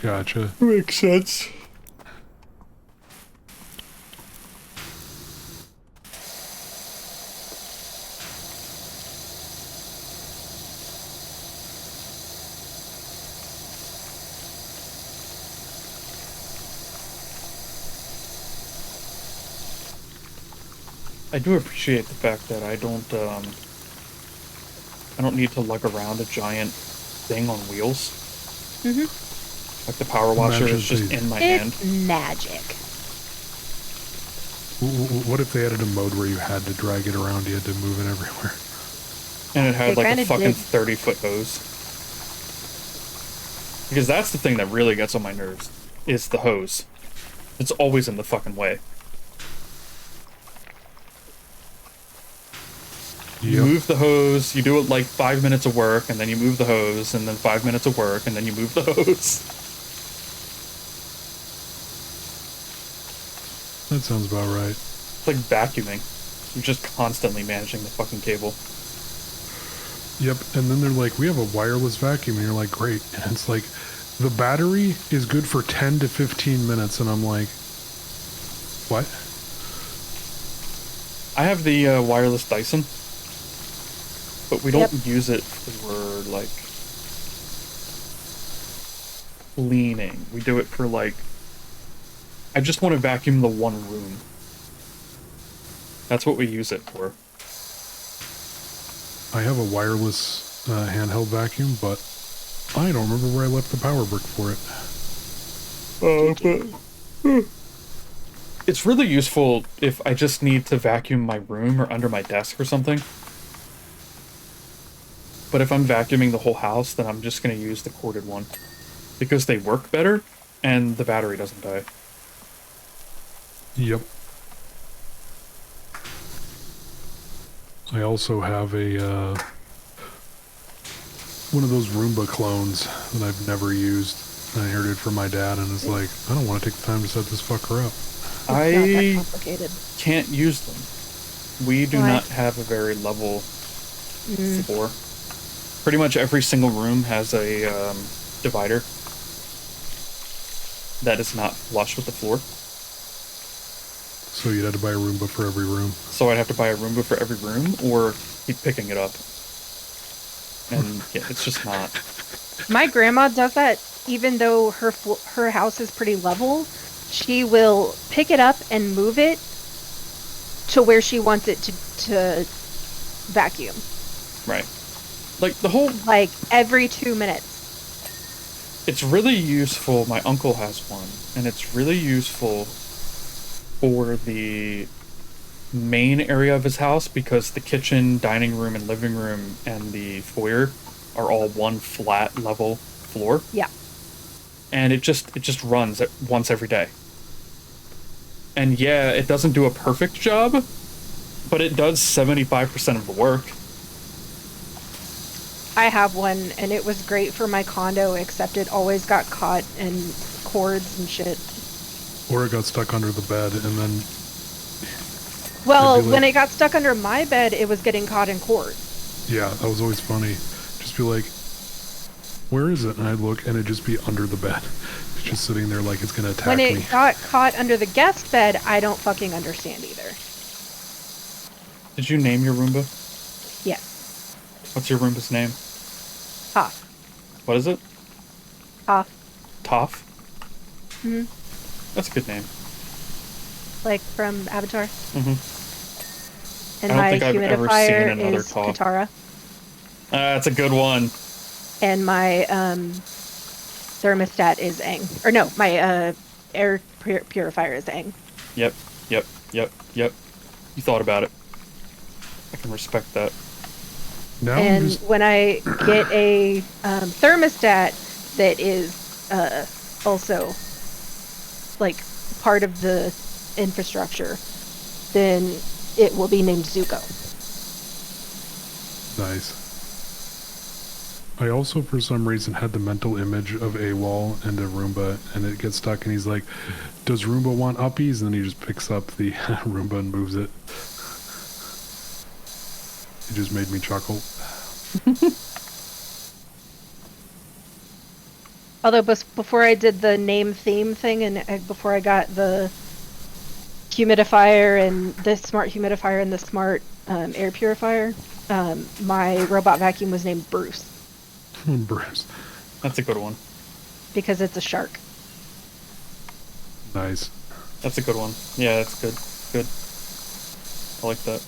Gotcha. Makes sense. I do appreciate the fact that I don't need to lug around a giant thing on wheels. Mm-hmm. Like the power washer is just in my hand. It's magic. What if they added a mode where you had to drag it around, you had to move it everywhere? And it had They like a kinda fucking did. 30-foot hose. Because that's the thing that really gets on my nerves, is the hose. It's always in the fucking way. You Yep. move the hose, you do it like 5 minutes of work, and then you move the hose, and then 5 minutes of work, and then you move the hose. That sounds about right. It's like vacuuming. You're just constantly managing the fucking cable. Yep, and then they're like, we have a wireless vacuum, and you're like, great. And it's like, the battery is good for 10 to 15 minutes, and I'm like, what? I have the wireless Dyson, but we don't use it for, like, cleaning. We do it for, like, I just want to vacuum the one room. That's what we use it for. I have a wireless handheld vacuum, but I don't remember where I left the power brick for it. But it's really useful if I just need to vacuum my room or under my desk or something. But if I'm vacuuming the whole house, then I'm just going to use the corded one. Because they work better, and the battery doesn't die. Yep. I also have a one of those Roomba clones that I've never used. I inherited from my dad, and it's like, I don't want to take the time to set this fucker up. It's not that complicated. Can't use them. We do not have a very level floor. Pretty much every single room has a divider that is not flush with the floor. So you'd have to buy a Roomba for every room. So I'd have to buy a Roomba for every room, or keep picking it up. And yeah, it's just not. My grandma does that even though her house is pretty level. She will pick it up and move it to where she wants it to vacuum. Right. Like, the whole... Like, every 2 minutes. It's really useful. My uncle has one, and it's really useful for the main area of his house because the kitchen, dining room, and living room and the foyer are all one flat level floor. Yeah. And it just runs once every day. And yeah, it doesn't do a perfect job, but it does 75% of the work. I have one, and it was great for my condo, except it always got caught in cords and shit. Or it got stuck under the bed, and then... Well, like, when it got stuck under my bed, it was getting caught in cords. Yeah, that was always funny. Just be like, where is it? And I'd look, and it'd just be under the bed. It's just sitting there like it's going to attack me. When it got caught under the guest bed, I don't fucking understand either. Did you name your Roomba? Yes. What's your Roomba's name? Toff. What is it? Toff. Toph? Hmm. That's a good name. Like from Avatar. Mm-hmm. And I my don't think I've ever seen humidifier another is Toph. Katara. That's a good one. And my thermostat is Aang. Or no, my air purifier is Aang. Yep. You thought about it. I can respect that. Now And when I get a thermostat that is also like part of the infrastructure, then it will be named Zuko. Nice. I also, for some reason, had the mental image of AWOL and a Roomba, and it gets stuck, and he's like, does Roomba want uppies? And then he just picks up the Roomba and moves it. It just made me chuckle. Although before I did the name theme thing, and before I got the humidifier and the smart humidifier and the smart air purifier, my robot vacuum was named Bruce. Bruce. That's a good one. Because it's a shark. Nice. That's a good one. Yeah, that's good. Good. I like that.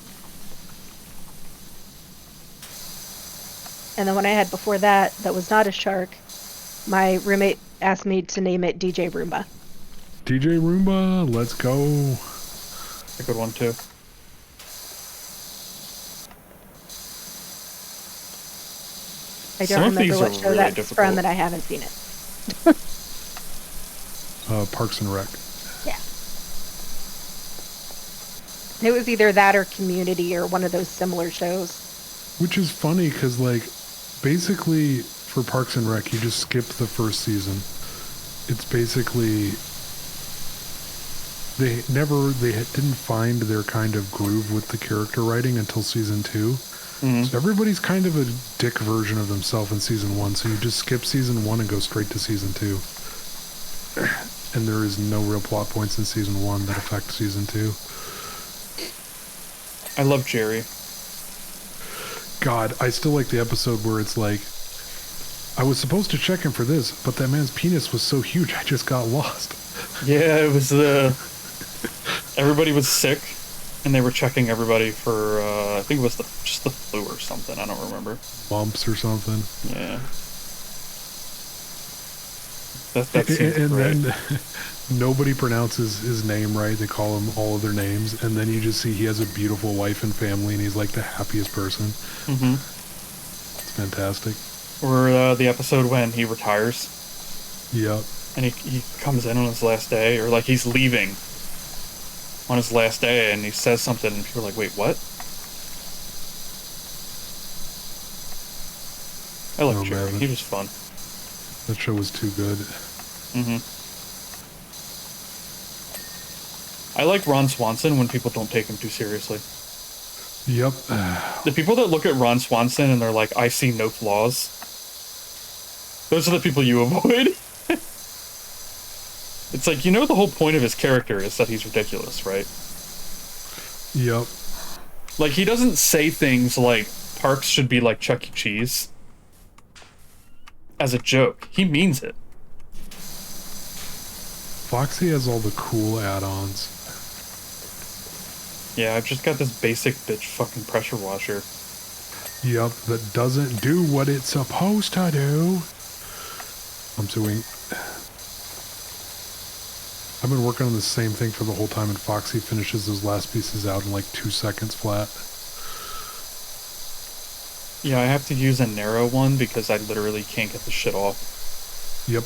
And the one I had before that was not a shark, my roommate asked me to name it DJ Roomba. DJ Roomba, let's go. A good one too. I Some don't of remember these what are show really that's difficult. from, and I haven't seen it. Parks and Rec. Yeah. It was either that or Community or one of those similar shows. Which is funny, because, like, basically, for Parks and Rec, you just skip the first season. It's basically... They didn't find their kind of groove with the character writing until season 2. Mm-hmm. So everybody's kind of a dick version of themselves in season 1, so you just skip season 1 and go straight to season 2. And there is no real plot points in season 1 that affect season 2. I love Jerry. God, I still like the episode where it's like, I was supposed to check him for this, but that man's penis was so huge I just got lost. Yeah, it was everybody was sick, and they were checking everybody for I think it was just the flu or something. I don't remember. Bumps or something. Yeah. That seems and right. then nobody pronounces his name right. They call him all of their names, and then you just see he has a beautiful wife and family, and he's like the happiest person. Mm-hmm. It's fantastic. Or the episode when he retires. Yep. And he comes in on his last day, or like he's leaving on his last day, and he says something, and people are like, wait, what? I love Jerry. man. He was fun. That show was too good. Mm-hmm. I like Ron Swanson when people don't take him too seriously. Yep. The people that look at Ron Swanson and they're like, I see no flaws, those are the people you avoid. It's like, you know, the whole point of his character is that he's ridiculous, right? Yep. Like, he doesn't say things like parks should be like Chuck E. Cheese as a joke. He means it. Foxy has all the cool add-ons. Yeah, I've just got this basic bitch fucking pressure washer. Yep, that doesn't do what it's supposed to do. I'm doing... I've been working on the same thing for the whole time, and Foxy finishes those last pieces out in like 2 seconds flat. Yeah, I have to use a narrow one because I literally can't get the shit off. Yep.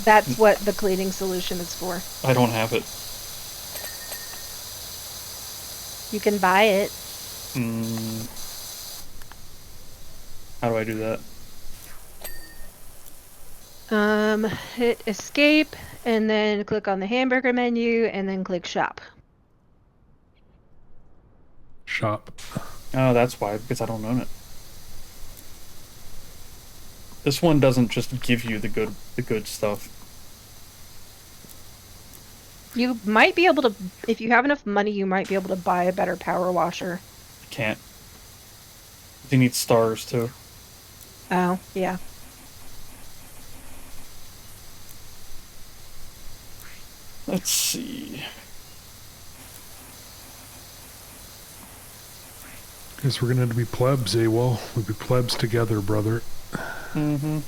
That's what the cleaning solution is for. I don't have it. You can buy it. How do I do that? Hit escape and then click on the hamburger menu and then click shop. Shop. Oh, that's why, because I don't own it. This one doesn't just give you the good stuff. You might be able to, if you have enough money, you might be able to buy a better power washer. You can't. You need stars too. Oh, yeah. Let's see. Guess we're gonna have to be plebs, AWOL. We'll be plebs together, brother. Mm-hmm.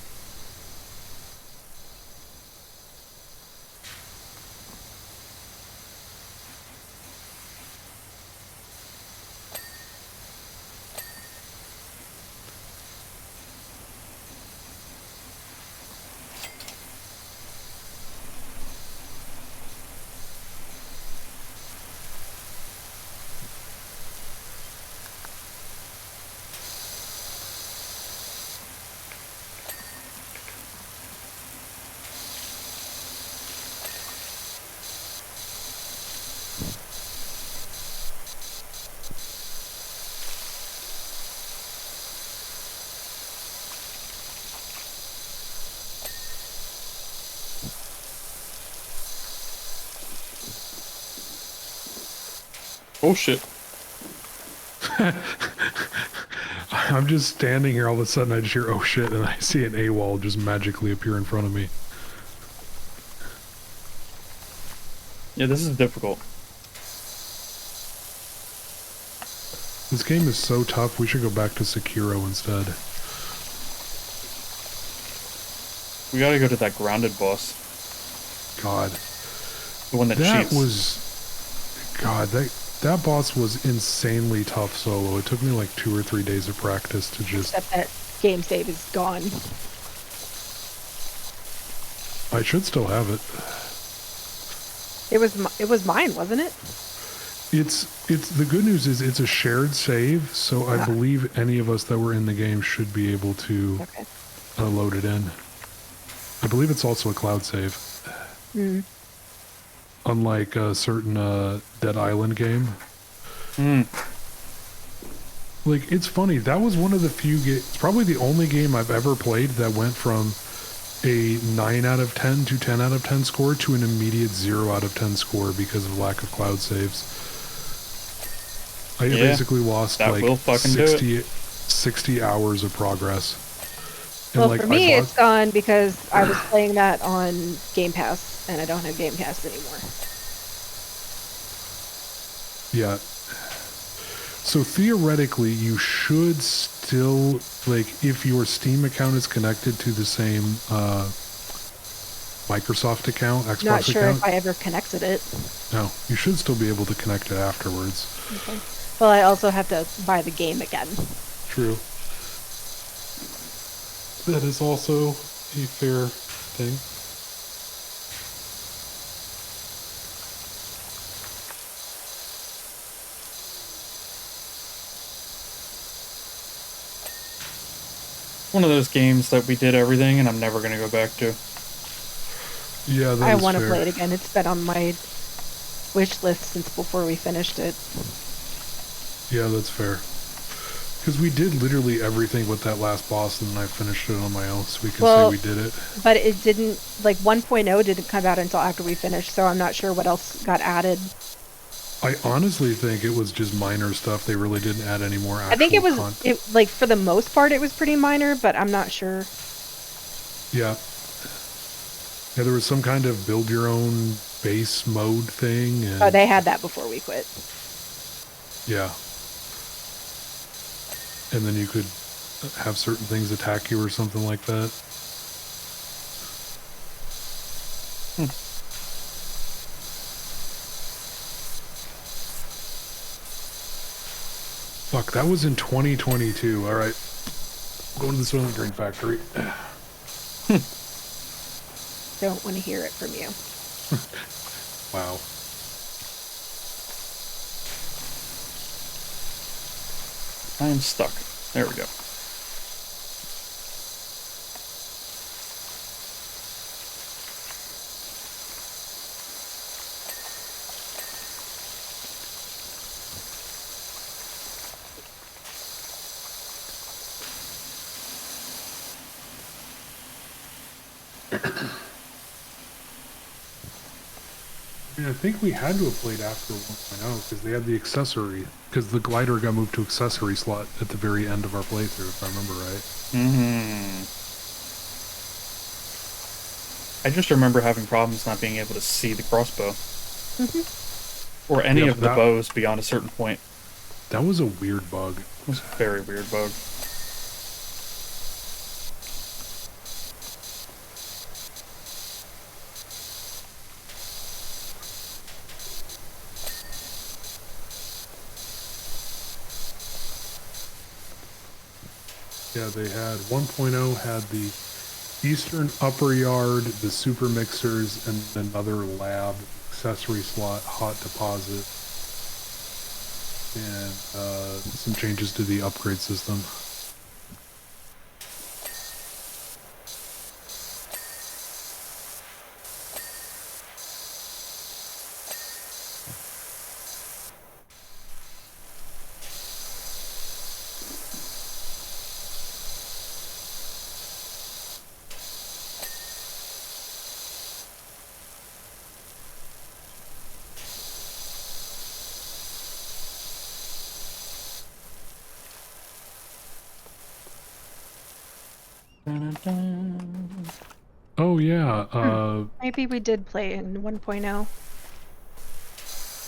Oh shit. I'm just standing here, all of a sudden I just hear, oh shit, and I see an AWOL just magically appear in front of me. Yeah, this is difficult. This game is so tough, we should go back to Sekiro instead. We gotta go to that grounded boss. God. The one that cheats. God, that boss was insanely tough solo. It took me like 2 or 3 days of practice to just... Except that game save is gone. I should still have it. It was mine, wasn't it? It's the good news is it's a shared save, so I believe any of us that were in the game should be able to load it in. I believe it's also a cloud save. Mm. Unlike a certain Dead Island game. Like, it's funny, that was one of the few it's probably the only game I've ever played that went from a 9 out of 10 to 10 out of 10 score to an immediate 0 out of 10 score because of lack of cloud saves. I basically lost like 60 hours of progress. And well, like, for me, it's gone because I was playing that on Game Pass, and I don't have Game Pass anymore. Yeah. So theoretically, you should still, like, if your Steam account is connected to the same Microsoft account, Xbox account. Not sure if I ever connected it. No, you should still be able to connect it afterwards. Okay. Well, I also have to buy the game again. True. That is also a fair thing. One of those games that we did everything and I'm never going to go back to. Yeah, I want to play it again. It's been on my wish list since before we finished it. Yeah, that's fair. Because we did literally everything with that last boss, and then I finished it on my own, so we can say we did it. But it didn't, like 1.0 didn't come out until after we finished, so I'm not sure what else got added. I honestly think it was just minor stuff. They really didn't add any more actual I think content. like for the most part it was pretty minor, but I'm not sure. Yeah. Yeah, there was some kind of build your own base mode thing. And oh, they had that before we quit. Yeah. And then you could have certain things attack you or something like that. Fuck, that was in 2022. All right. Going to the Soylent Green Factory. Don't want to hear it from you. Wow. I am stuck. There we go. I mean, I think we had to have played after 1.0 because they had the accessory. Because the glider got moved to accessory slot at the very end of our playthrough, if I remember right. Mm-hmm. I just remember having problems not being able to see the crossbow. Or any Yep, of the bows beyond a certain point. That was a weird bug. It was a very weird bug. Yeah, they had 1.0 had the Eastern Upper Yard, the super mixers, and another lab, accessory slot, hot deposit, and some changes to the upgrade system. Dun-dun-dun. Oh yeah, Maybe we did play in 1.0.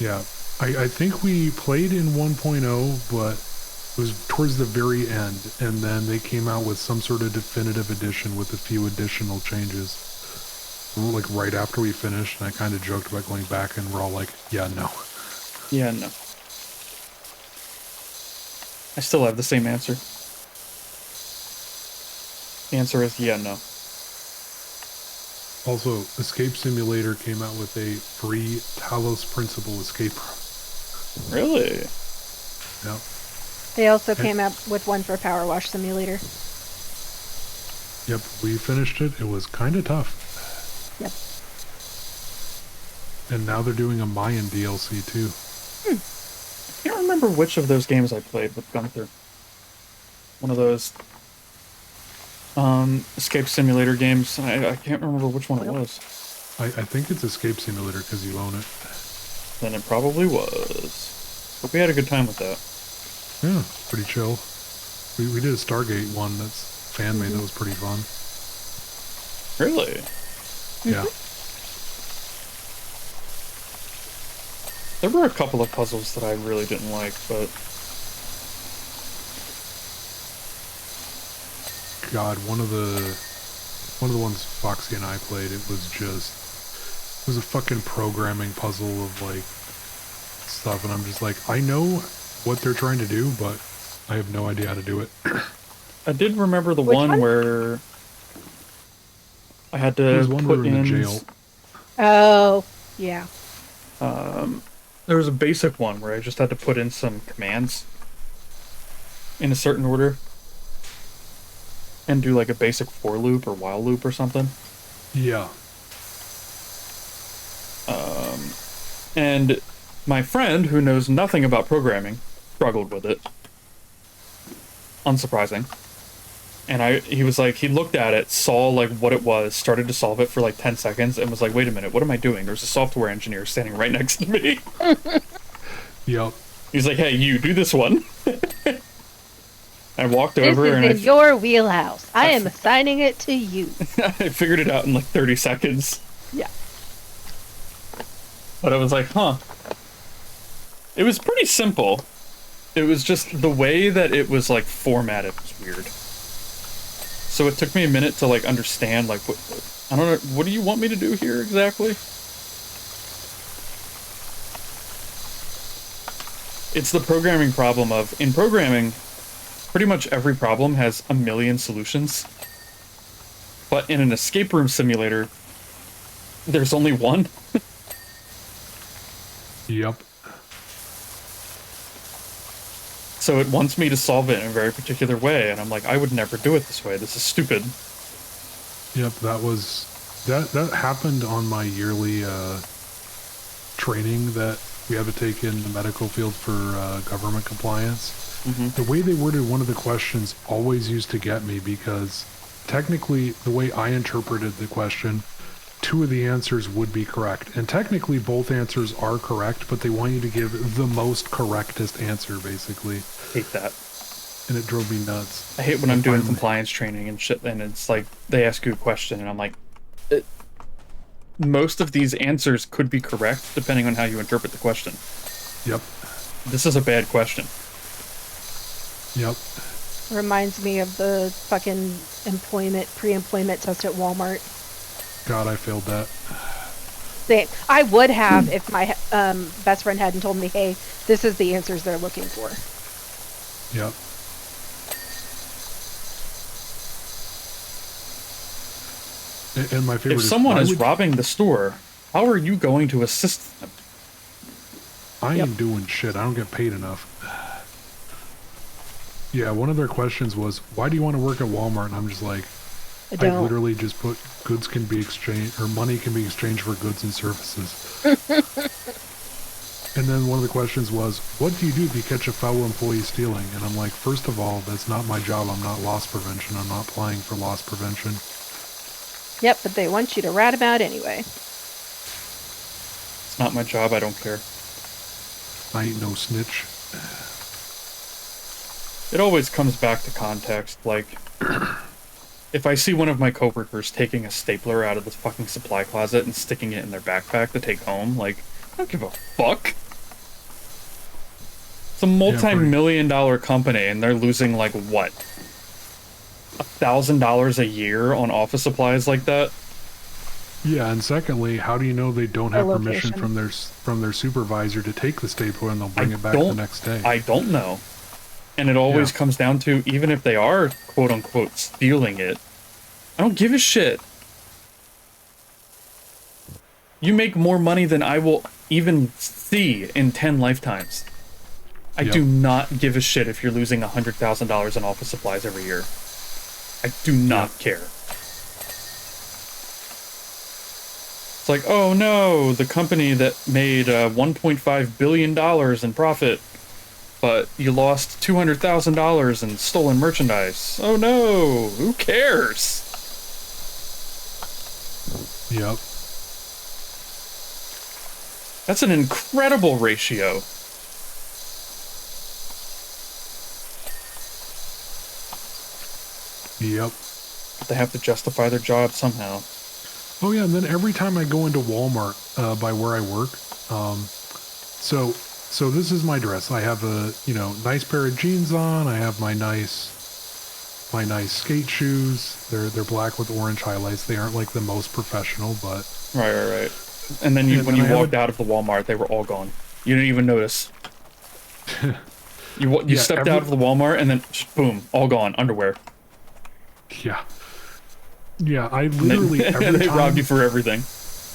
yeah. I think we played in 1.0, but it was towards the very end, and then they came out with some sort of definitive edition with a few additional changes. Like right after we finished, and I kind of joked about going back, and we're all like, yeah, no. Yeah, no. I still have the same answer. The answer is yeah, no. Also, Escape Simulator came out with a free Talos Principle escape room. Really? Yep. They also came out with one for PowerWash Simulator. Yep, we finished it. It was kind of tough. Yep. And now they're doing a Mayan DLC too. I can't remember which of those games I played with Gunther. One of those Escape Simulator games. I can't remember which one it was. I think it's Escape Simulator because you own it. Then it probably was. But we had a good time with that. Yeah, pretty chill. We did a Stargate one that's fan-made that was pretty fun. Really? Yeah. There were a couple of puzzles that I really didn't like, but God, one of the ones Foxy and I played, it was a fucking programming puzzle of like stuff, and I'm just like, I know what they're trying to do, but I have no idea how to do it. I did remember the Which one one? where I had to There's one where put we're in in. the jail. Oh, yeah. There was a basic one where I just had to put in some commands in a certain order and do like a basic for loop or while loop or something. Yeah. And my friend, who knows nothing about programming, struggled with it. Unsurprising. And he was like, he looked at it, saw like what it was, started to solve it for like 10 seconds, and was like, wait a minute, what am I doing? There's a software engineer standing right next to me. Yep. He's like, hey, you, do this one. I walked This over is and in your wheelhouse. I am assigning it to you. I figured it out in like 30 seconds. Yeah. But I was like, huh. It was pretty simple. It was just the way that it was like formatted was weird. So it took me a minute to like understand like what I don't know, what do you want me to do here exactly? It's the programming problem of, in programming, pretty much every problem has a million solutions. But in an escape room simulator, there's only one. Yep. So it wants me to solve it in a very particular way, and I'm like, I would never do it this way. This is stupid. Yep, that happened on my yearly training that we have to take in the medical field for government compliance. The way they worded one of the questions always used to get me, because technically the way I interpreted the question, 2 of the answers would be correct. And technically both answers are correct, but they want you to give the most correctest answer, basically. Hate that. And it drove me nuts. I hate when I'm doing compliance training and shit, and it's like, they ask you a question, and I'm like, most of these answers could be correct, depending on how you interpret the question. Yep. This is a bad question. Yep. Reminds me of the fucking pre-employment test at Walmart. God, I failed that. I would have if my best friend hadn't told me, hey, this is the answers they're looking for. Yep. And my favorite If someone is robbing the store, how are you going to assist them? I ain't doing shit. I don't get paid enough. Yeah, one of their questions was, why do you want to work at Walmart? And I'm just like, I literally just put goods can be exchanged, or money can be exchanged for goods and services. And then one of the questions was, what do you do if you catch a fellow employee stealing? And I'm like, first of all, that's not my job. I'm not loss prevention. I'm not applying for loss prevention. Yep, but they want you to rat about anyway. It's not my job. I don't care. I ain't no snitch. It always comes back to context. Like, if I see one of my coworkers taking a stapler out of the fucking supply closet and sticking it in their backpack to take home, like, I don't give a fuck. It's a multi-million-dollar company, and they're losing, like, what? $1,000 a year on office supplies like that? Yeah, and secondly, how do you know they don't have permission from their supervisor to take the stapler and they'll bring it back the next day? I don't know. And it always comes down to, even if they are, quote-unquote, stealing it, I don't give a shit. You make more money than I will even see in 10 lifetimes. I do not give a shit if you're losing $100,000 in office supplies every year. I do not care. It's like, oh no, the company that made $1.5 billion in profit, but you lost $200,000 in stolen merchandise. Oh no, who cares? Yep. That's an incredible ratio. Yep. But they have to justify their job somehow. Oh yeah, and then every time I go into Walmart by where I work, so this is my dress. I have a nice pair of jeans on. I have my nice skate shoes. They're black with orange highlights. They aren't like the most professional, but right. And then when you walked out of the Walmart, they were all gone. You didn't even notice. You stepped out of the Walmart and then boom, all gone. Underwear. Yeah, I literally every time... they robbed you for everything.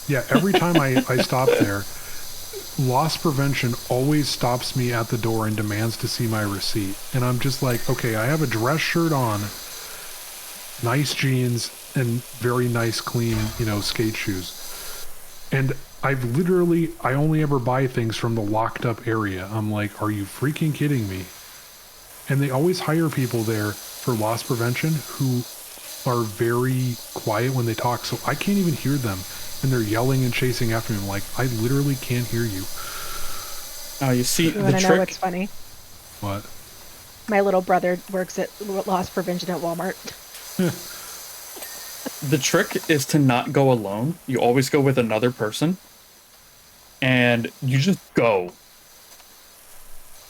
Yeah, every time I stop there, loss prevention always stops me at the door and demands to see my receipt. And I'm just like, okay, I have a dress shirt on, nice jeans, and very nice, clean, skate shoes. And I only ever buy things from the locked up area. I'm like, are you freaking kidding me? And they always hire people there for loss prevention who are very quiet when they talk, so I can't even hear them. And they're yelling and chasing after me. I'm like, I literally can't hear you. Oh, you see, the trick... know what's funny? What? My little brother works at loss prevention at Walmart. The trick is to not go alone. You always go with another person. And you just go.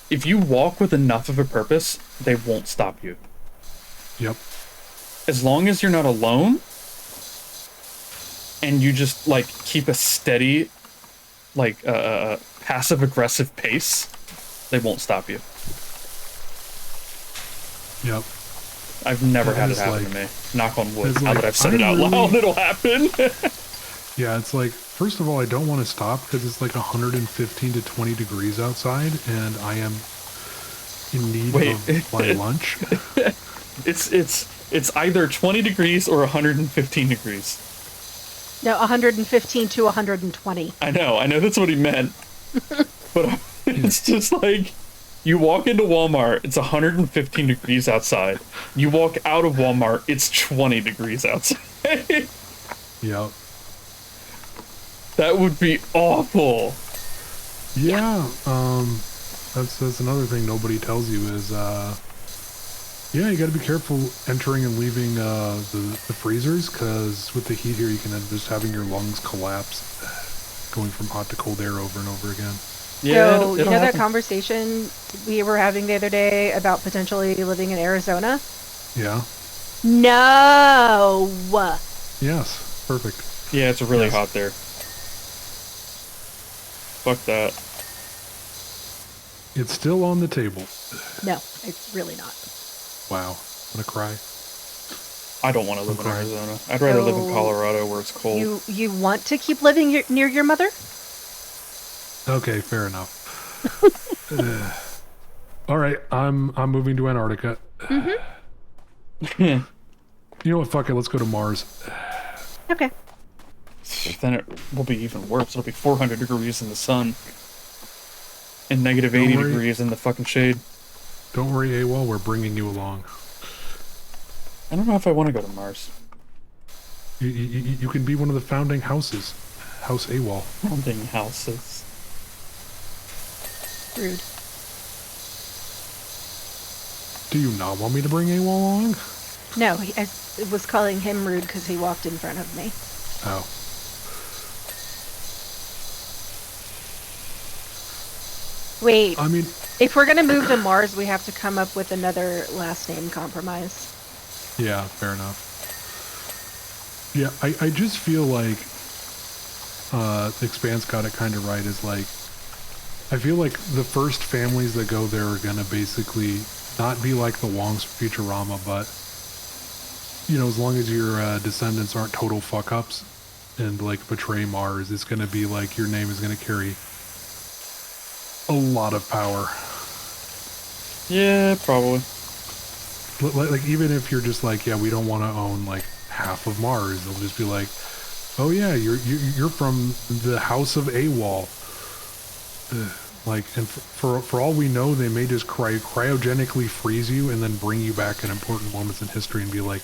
If you walk with enough of a purpose, they won't stop you. Yep. As long as you're not alone, and you just, keep a steady, passive-aggressive pace, They won't stop you. Yep. I've never That had it is happen like- to me. Knock on wood. it's Now like, that I've said I it out really- loud, it'll happen. Yeah, it's like, first of all, I don't want to stop because it's like 115 to 20 degrees outside, and I am in need of my lunch. It's either 20 degrees or 115 degrees. No, 115 to 120. I know that's what he meant. But it's just like, you walk into Walmart, it's 115 degrees outside. You walk out of Walmart, it's 20 degrees outside. Yep. That would be awful. Yeah, that's another thing nobody tells you is, yeah, you gotta be careful entering and leaving, the freezers, because with the heat here, you can end up just having your lungs collapse, going from hot to cold air over and over again. Yeah, So, you it'll know that happen. conversation we were having the other day about potentially living in Arizona? Yeah? No! Yes, perfect. Yeah, it's really Yes. hot there. Fuck that. It's still on the table. No, it's really not. Wow, what a cry. I don't want to live in Okay. Arizona. I'd rather live in So, Colorado where it's cold. You want to keep living near your mother? Okay, fair enough. All right, I'm moving to Antarctica. You know what? Fuck it. Let's go to Mars. Okay. Then it will be even worse. It'll be 400 degrees in the sun. And negative Don't 80 worry. degrees in the fucking shade. Don't worry, AWOL. We're bringing you along. I don't know if I want to go to Mars. You can be one of the founding houses. House AWOL. Founding houses. Rude. Do you not want me to bring AWOL along? No, I was calling him rude because he walked in front of me. Oh. Wait, I mean, if we're gonna move to Mars, we have to come up with another last name compromise. yeah, fair enough. Yeah, I just feel like the Expanse got it kind of right. Is like, I feel like the first families that go there are gonna basically not be like the Wongs from Futurama, but you know, as long as your descendants aren't total fuck ups and like betray Mars, it's gonna be like your name is gonna carry a lot of power. Yeah, probably. Like even if you're just like, yeah, we don't want to own like half of Mars, they'll just be like, oh yeah, you're from the House of AWOL. Like, and for all we know, they may just cryogenically freeze you and then bring you back at important moments in history and be like,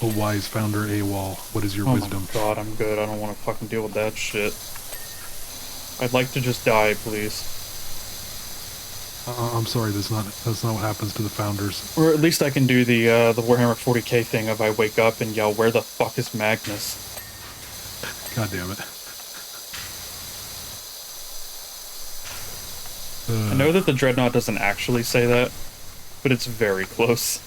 oh, wise founder AWOL, what is your Oh wisdom? my god, I'm good. I don't want to fucking deal with that shit. I'd like to just die, please. I'm sorry, that's not what happens to the founders. Or at least I can do the Warhammer 40k thing of I wake up and yell, where the fuck is Magnus? God damn it. I know that the Dreadnought doesn't actually say that, but it's very close.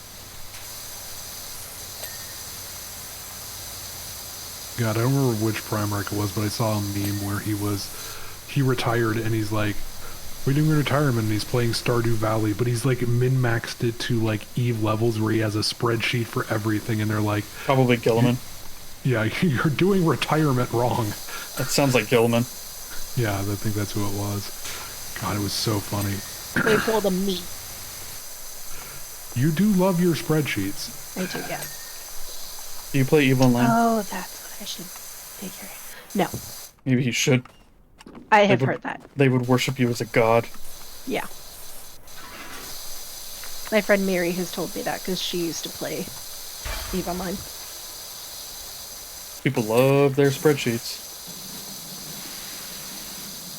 God, I don't remember which Primarch it was, but I saw a meme where he retired and he's like, we're doing retirement, and he's playing Stardew Valley, but he's like min-maxed it to like Eve levels where he has a spreadsheet for everything, and they're like, Probably Gilliman. yeah, you're doing retirement wrong. That sounds like Gilliman. Yeah, I think that's who it was. God, it was so funny. They told him me. You do love your spreadsheets. I do, yes. Do you play Evil Online? Oh, that's what I should figure. No, Maybe he should. I have would- heard that. They would worship you as a god. Yeah. My friend Mary has told me that because she used to play EVE Online. People love their spreadsheets.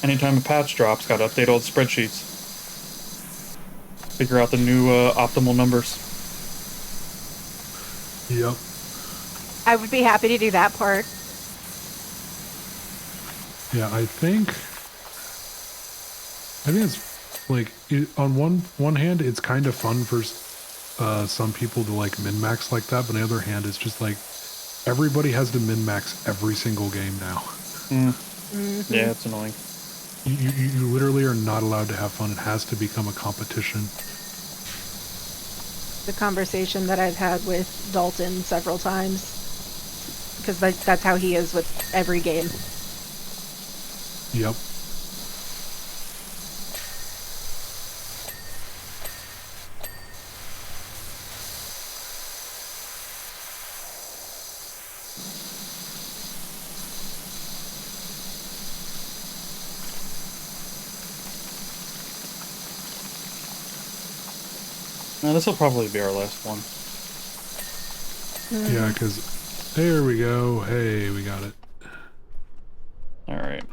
Anytime a patch drops, gotta update all the spreadsheets. Figure out the new optimal numbers. Yep. I would be happy to do that part. Yeah, I think it's like on one hand, it's kind of fun for some people to like min-max like that, but on the other hand, it's just like everybody has to min-max every single game now. Yeah, it's annoying. You literally are not allowed to have fun. It has to become a competition. The conversation that I've had with Dalton several times, because that's how he is with every game. Yep. This will probably be our last one. Yeah, because there we go. Hey, we got it. All right.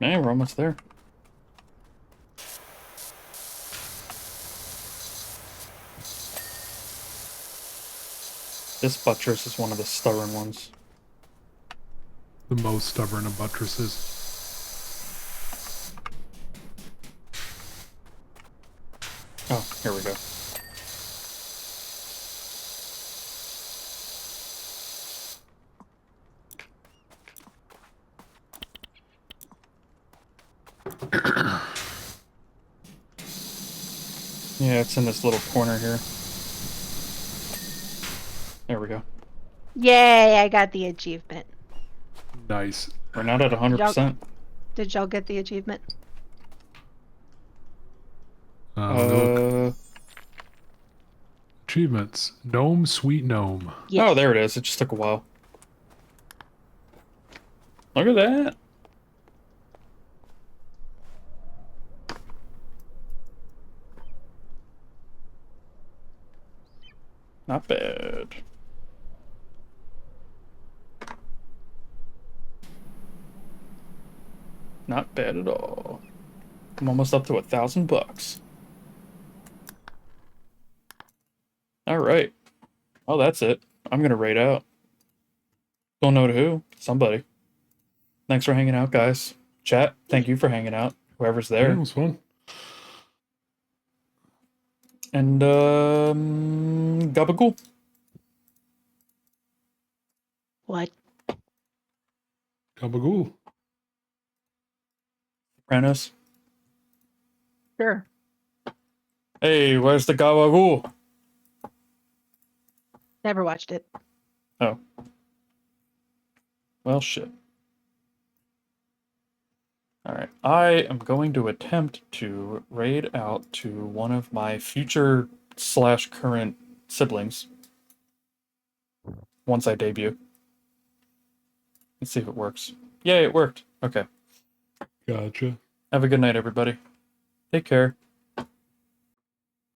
Yeah, we're almost there. This buttress is one of the stubborn ones. The most stubborn of buttresses. Oh, here we go. Yeah, it's in this little corner here. There we go. Yay, I got the achievement. Nice. We're not at 100%. Did y'all get the achievement? Look. Achievements. Gnome, sweet gnome. Yes. Oh, there it is. It just took a while. Look at that. Not bad. Not bad at all. I'm almost up to $1,000. All right. Oh, that's it. I'm gonna raid out. Don't know to who. Somebody. Thanks for hanging out, guys. Chat, thank you for hanging out. Whoever's Yeah, there. it was fun. And gabagool. What? Gabagool. Sopranos. Sure. Hey, where's the gabagool? Never watched it. Oh. Well, shit. Alright, I am going to attempt to raid out to one of my future / current siblings once I debut. Let's see if it works. Yay, it worked. Okay. Gotcha. Have a good night, everybody. Take care.